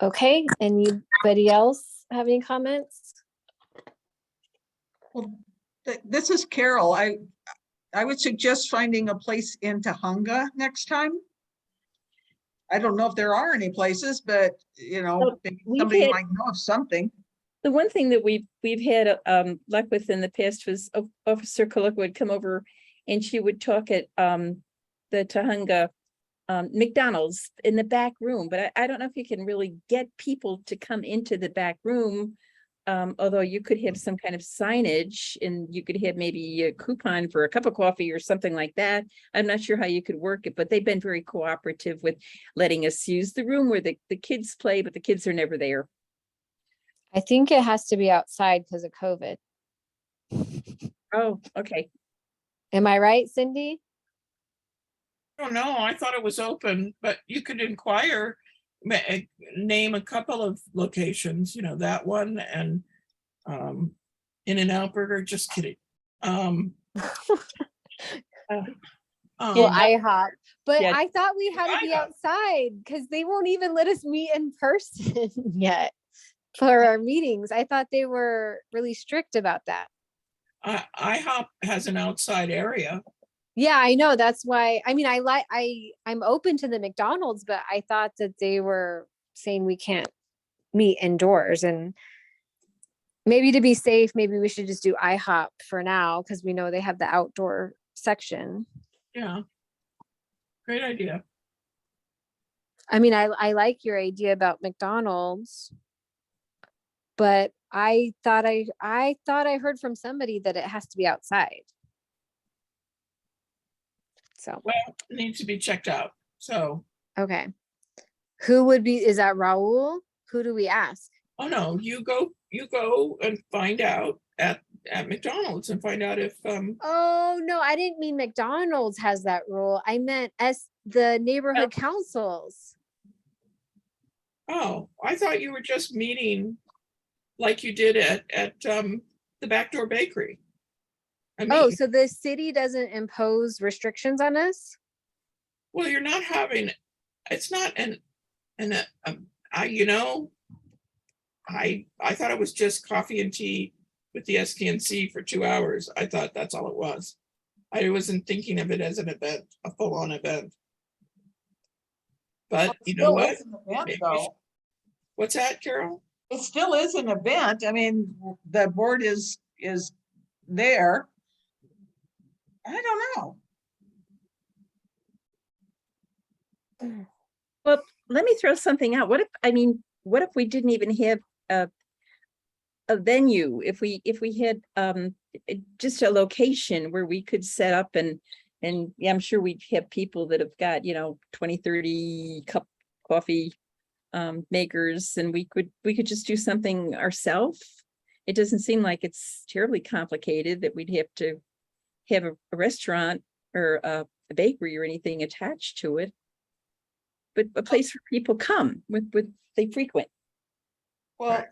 Okay, anybody else have any comments? Well, this is Carol. I would suggest finding a place in Tahunga next time. I don't know if there are any places, but somebody had- might know of something. The one thing that we've had luck with in the past was Officer Kaluk would come over and she would talk at the Tahunga McDonald's in the back room, but I don't know if you can really get people to come into the back room. Although you could have some kind of signage and you could have maybe a coupon for a cup of coffee or something like that. I'm not sure how you could work it, but they've been very cooperative with letting us use the room where the kids play, but the kids are never there. I think it has to be outside because of COVID. Oh, okay. Am I right, Cindy? I don't know. I thought it was open, but you could inquire, name a couple of locations, that one and In-N-Out Burger. Just kidding. Well, IHOP, but Yeah. I thought we had to be IHOP. outside because they won't even let us meet in person yet for our meetings. I thought they were really strict about that. IHOP has an outside area. Yeah, I know. That's why, I'm open to the McDonald's, but I thought that they were saying we can't meet indoors, and maybe to be safe, maybe we should just do IHOP for now because we know they have the outdoor section. Yeah. Great idea. I like your idea about McDonald's, but I thought I heard from somebody that it has to be outside. So, Well, it needs to be checked out. So, okay. Is that Raul? Who do we ask? oh no, you go and find out at McDonald's and find out if Oh, no, I didn't mean McDonald's has that rule. I meant the neighborhood councils. oh, I thought you were just meeting like you did at the Backdoor Bakery. Oh, so the city doesn't impose restrictions on us? Well, you're not having, it's not I thought it was just coffee and tea with the STNC for 2 hours. I thought that's all it was. I wasn't thinking of it as an event, a full-on event. But you know what? Maybe we should- What's that, Carol? It still is an event. The board is there. I don't know. Well, let me throw something out. What if, what if we didn't even have a venue? If we had just a location where we could set up and yeah, I'm sure we'd have people that have got, 20, 30 cup coffee makers, and we could just do something ourselves. It doesn't seem like it's terribly complicated that we'd have to have a restaurant or a bakery or anything attached to it. But a place where people come with they frequent. Well,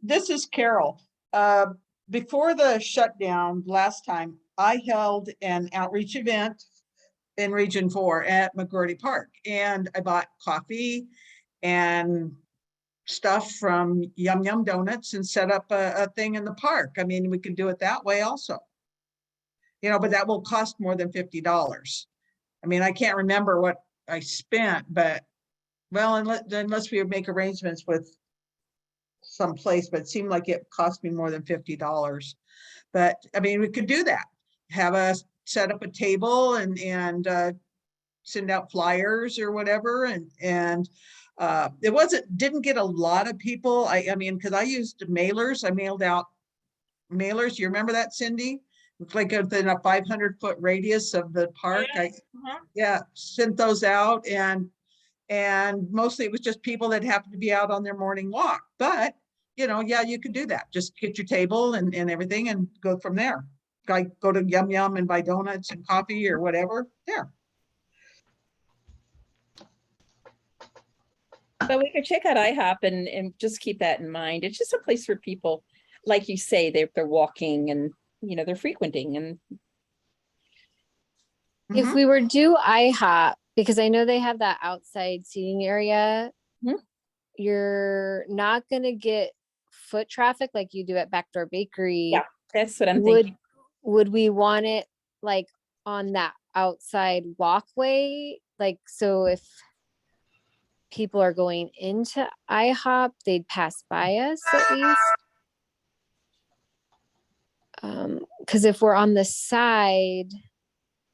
this is Carol. Before the shutdown last time, I held an outreach event in Region 4 at McGroarty Park, and I bought coffee and stuff from Yum Yum Donuts and set up a thing in the park. I mean, we can do it that way also. But that will cost more than $50. I mean, I can't remember what I spent, but well, unless we would make arrangements with some place, but it seemed like it cost me more than $50. But I mean, we could do that. Have us set up a table and send out flyers or whatever. And it didn't get a lot of people. I mean, because I used mailers. I mailed out mailers. You remember that, Cindy? It's like within a 500-foot radius of the park. Yeah, sent those out, and mostly it was just people that happened to be out on their morning walk. But yeah, you could do that. Just get your table and everything and go from there. Like go to Yum Yum and buy donuts and coffee or whatever. There. But we could check out IHOP and just keep that in mind. It's just a place where people, like you say, they're walking and they're frequenting. And If we were do IHOP, because I know they have that outside seating area, you're not going to get foot traffic like you do at Backdoor Bakery. yeah, that's what I'm thinking. Would we want it like on that outside walkway? Like, so if people are going into IHOP, they'd pass by us at least. Because if we're on the side,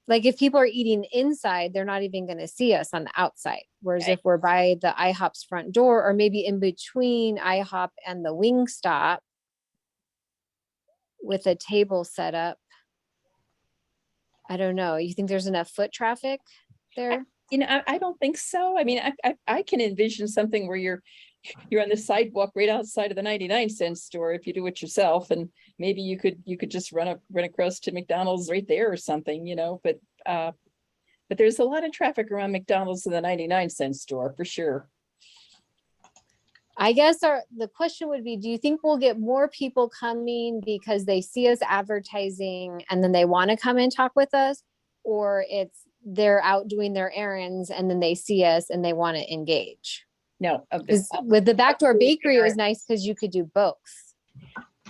like if people are eating inside, they're not even going to see us on the outside. Whereas if we're by the IHOP's front door, or maybe in between IHOP and the wing stop with a table set up, I don't know. You think there's enough foot traffic there? I don't think so. I mean, I can envision something where you're on the sidewalk right outside of the 99-cent store if you do it yourself, and maybe you could just run across to McDonald's right there or something, but there's a lot of traffic around McDonald's and the 99-cent store for sure. I guess the question would be, do you think we'll get more people coming because they see us advertising and then they want to come and talk with us, or they're out doing their errands and then they see us and they want to engage? No, with the Backdoor Bakery, it was nice because you could do both.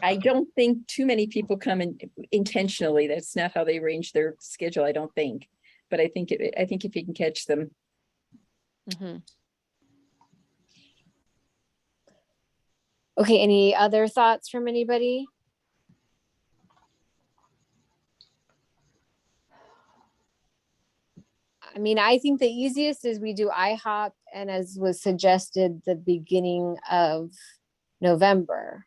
I don't think too many people come in intentionally. That's not how they arrange their schedule, I don't think. But I think if you can catch them. Okay, any other thoughts from anybody? I mean, I think the easiest is we do IHOP, and as was suggested, the beginning of November.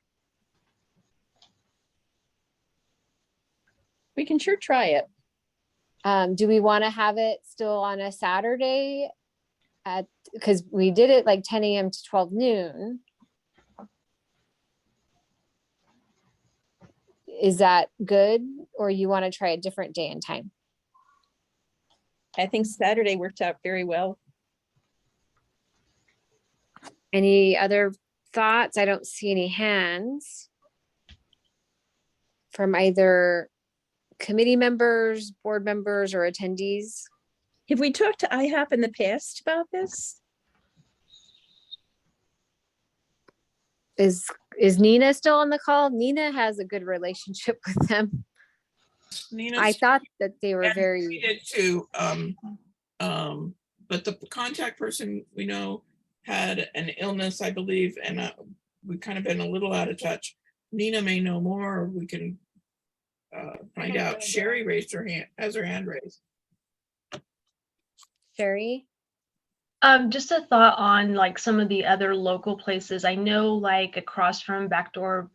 We can sure try it. Do we want to have it still on a Saturday because we did it like 10 a.m. to 12 noon. Is that good, or you want to try a different day and time? I think Saturday worked out very well. Any other thoughts? I don't see any hands from either committee members, board members, or attendees. Have we talked to IHOP in the past about this? Is Nina still on the call? Nina has a good relationship with them. I thought that they were very too. But the contact person we know had an illness, I believe, and we've kind of been a little out of touch. Nina may know more. We can find out. Sherry raised her hand, has her hand raised. Sherry. Just a thought on like some of the other local places. I know like across from Backdoor,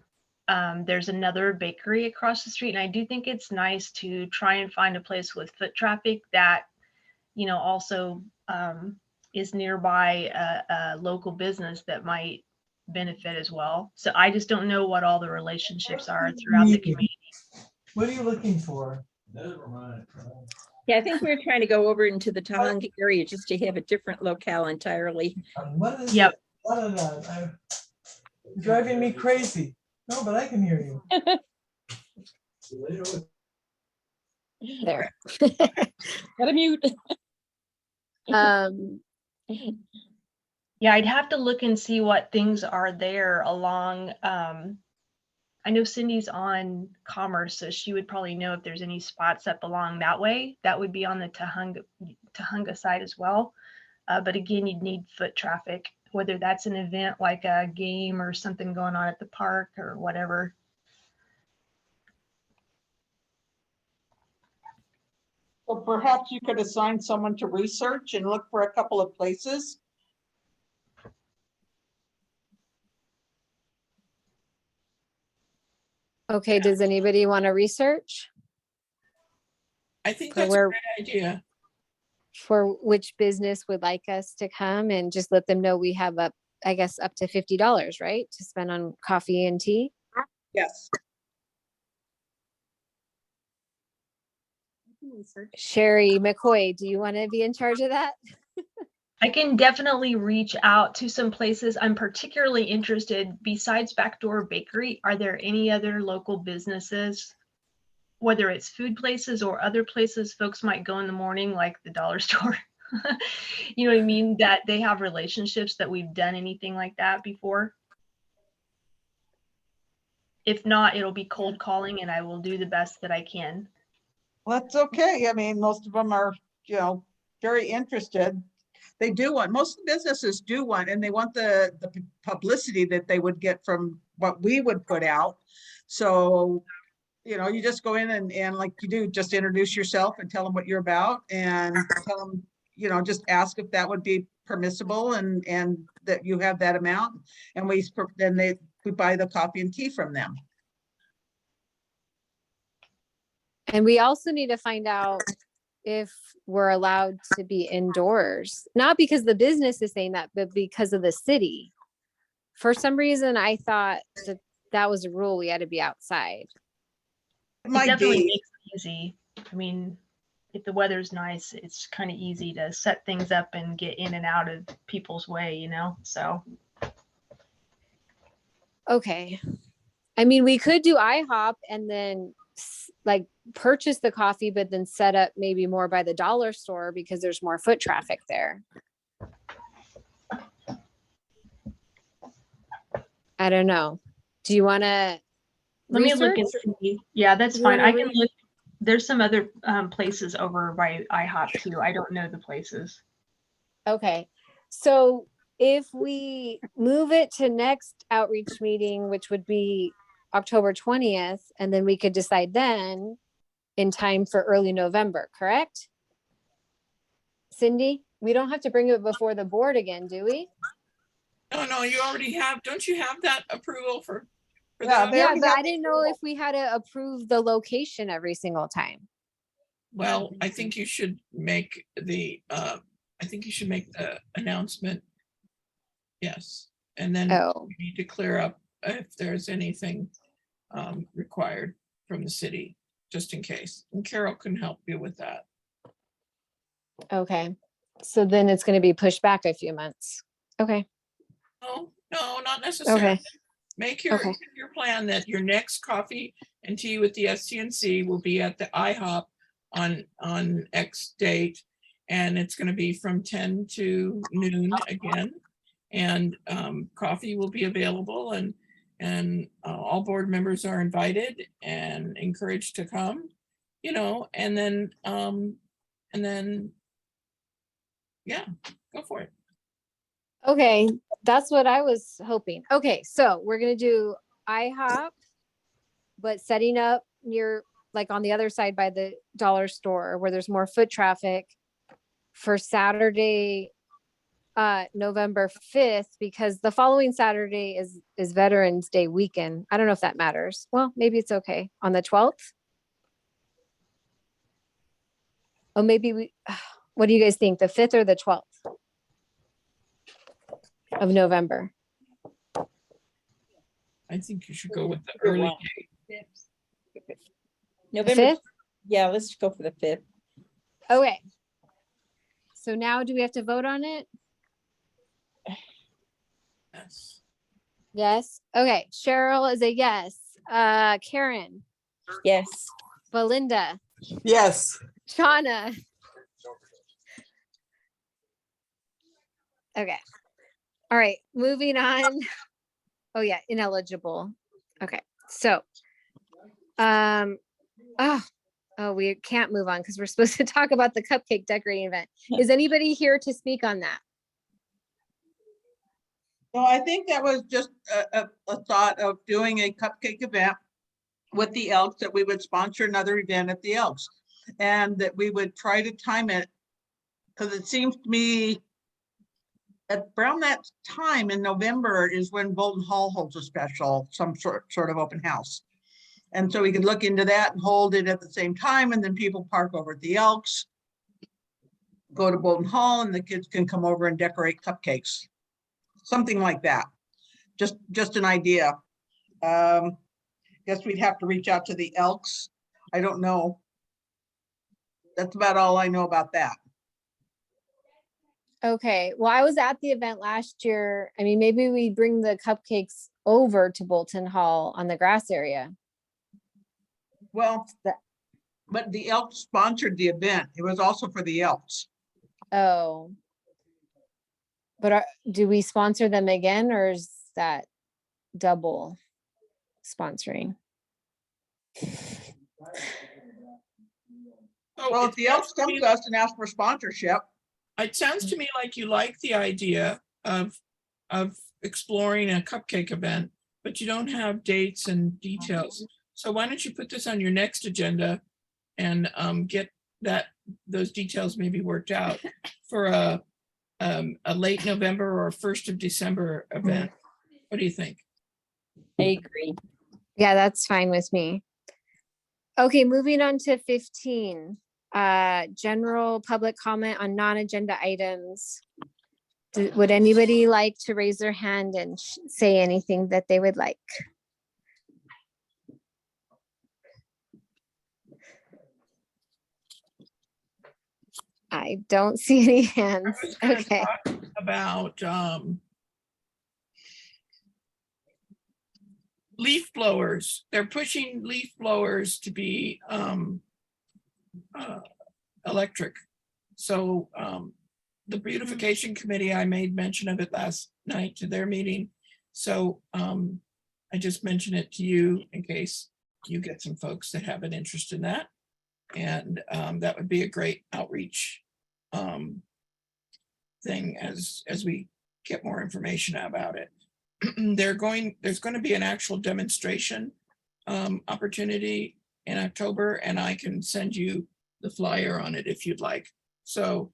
there's another bakery across the street. And I do think it's nice to try and find a place with foot traffic that, you know, also is nearby a local business that might benefit as well. So I just don't know what all the relationships are throughout the community. What are you looking for? Yeah, I think we're trying to go over into the Tahunga area just to have a different locale entirely. What is Yep. it? You're driving me crazy. No, but I can hear you. There. Gotta mute. Um, Yeah, I'd have to look and see what things are there along. I know Cindy's on Commerce, so she would probably know if there's any spots up along that way. That would be on the Tahunga side as well. But again, you'd need foot traffic, whether that's an event like a game or something going on at the park or whatever. So perhaps you could assign someone to research and look for a couple of places. okay, does anybody want to research I think For that's where- a great idea. for which business would like us to come and just let them know we have up, I guess, up to $50, right? To spend on coffee and tea? Yes. Sherry McCoy, do you want to be in charge of that? I can definitely reach out to some places. I'm particularly interested, besides Backdoor Bakery, are there any other local businesses, whether it's food places or other places folks might go in the morning, like the dollar store? You know what I mean? That they have relationships that we've done anything like that before. If not, it'll be cold calling and I will do the best that I can. Well, that's okay. I mean, most of them are, you know, very interested. They do want, most businesses do want, and they want the publicity that they would get from what we would put out. So, you know, you just go in and like you do, just introduce yourself and tell them what you're about and tell them, you know, just ask if that would be permissible and that you have that amount. And we buy the coffee and tea from them. And we also need to find out if we're allowed to be indoors, not because the business is saying that, but because of the city. For some reason, I thought that that was a rule. We had to be outside. It It might definitely be. makes it easy. I mean, if the weather's nice, it's kind of easy to set things up and get in and out of people's way, you know? So Okay. I mean, we could do IHOP and then like purchase the coffee, but then set up maybe more by the dollar store because there's more foot traffic there. I don't know. Do you want to let me look and see. Yeah, that's You fine. wanna I can look. There's some other places over by IHOP too. I don't know the places. Okay. So if we move it to next outreach meeting, which would be October 20th, and then we could decide then in time for early November, correct? Cindy, we don't have to bring it before the board again, do we? No, you already have, don't you have that approval for Yeah, that? they Yeah, already but have I didn't know if we had to approve the location every single time. Well, I think you should make the announcement. Yes, and then Oh, we need to clear up if there's anything required from the city, just in case. And Carol can help you with that. okay. So then it's going to be pushed back a few months. Okay. No, not necessarily. Okay. Make your Okay. plan that your next coffee and tea with the STNC will be at the IHOP on X date. And it's going to be from 10 to noon again. And coffee will be available and all board members are invited and encouraged to come, you know, and then yeah, go for it. Okay, that's what I was hoping. Okay, so we're gonna do IHOP, but setting up near, like on the other side by the dollar store where there's more foot traffic for Saturday, November 5th because the following Saturday is Veterans Day weekend. I don't know if that matters. Well, maybe it's okay. On the 12th? Oh, maybe we, what do you guys think? The 5th or the 12th of November? I think you should go with the Either early one. date. The November, 5th? yeah, let's go for the 5th. Okay. So now do we have to vote on it? Yes. Yes. Okay. Cheryl is a yes. Karen, Yes. Belinda, Yes. Shauna. Okay. All right. Moving on. Oh yeah, ineligible. Okay. So, oh, we can't move on because we're supposed to talk about the cupcake decorating event. Is anybody here to speak on that? So I think that was just a thought of doing a cupcake event with the Elks, that we would sponsor another event at the Elks, and that we would try to time it, because it seems to me at around that time in November is when Bolton Hall holds a special, some sort of open house. And so we could look into that and hold it at the same time, and then people park over at the Elks, go to Bolton Hall, and the kids can come over and decorate cupcakes. Something like that. Just an idea. Guess we'd have to reach out to the Elks. I don't know. That's about all I know about that. Okay. Well, I was at the event last year. I mean, maybe we bring the cupcakes over to Bolton Hall on the grass area. Well, That- but the Elks sponsored the event. It was also for the Elks. Oh. But do we sponsor them again, or is that double sponsoring? Oh, Well, it if the Elks sounds to come me to us and ask for sponsorship, It sounds to me like you like the idea of exploring a cupcake event, but you don't have dates and details. So why don't you put this on your next agenda and get those details maybe worked out for a late November or 1st of December event? What do you think? I agree. Yeah, that's fine with me. Okay, moving on to 15. General public comment on non-agenda items. Would anybody like to raise their hand and say anything that they would like? I don't see any hands. I was gonna Okay. talk about leaf blowers. They're pushing leaf blowers to be electric. So the beautification committee, I made mention of it last night to their meeting. So I just mentioned it to you in case you get some folks that have an interest in that. And that would be a great outreach thing as we get more information about it. There's going to be an actual demonstration opportunity in October, and I can send you the flyer on it if you'd like. So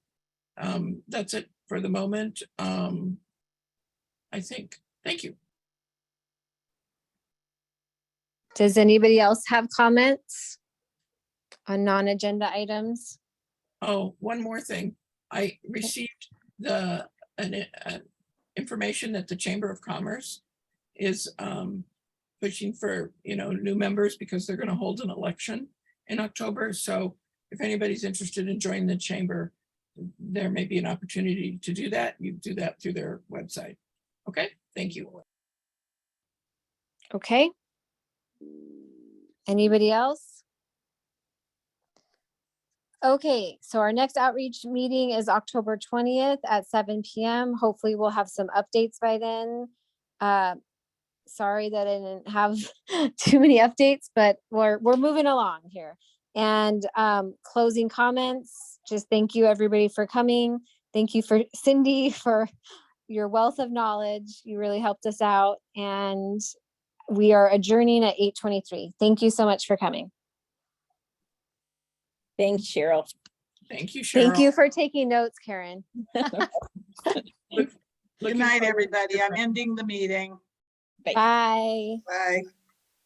that's it for the moment. I think. Thank you. Does anybody else have comments on non-agenda items? Oh, one more thing. I received the information that the Chamber of Commerce is pushing for, new members because they're going to hold an election in October. So if anybody's interested in joining the chamber, there may be an opportunity to do that. You do that through their website. Okay, thank you. Okay. Anybody else? Okay, so our next outreach meeting is October 20th at 7 p.m. Hopefully we'll have some updates by then. Sorry that I didn't have too many updates, but we're moving along here. And closing comments, just thank you everybody for coming. Thank you for Cindy for your wealth of knowledge. You really helped us out. And we are adjourning at 8:23. Thank you so much for coming. Thanks, Cheryl. Thank you, Cheryl. Thank you for taking notes, Karen. Good night, everybody. I'm ending the meeting. Bye. Bye. Bye.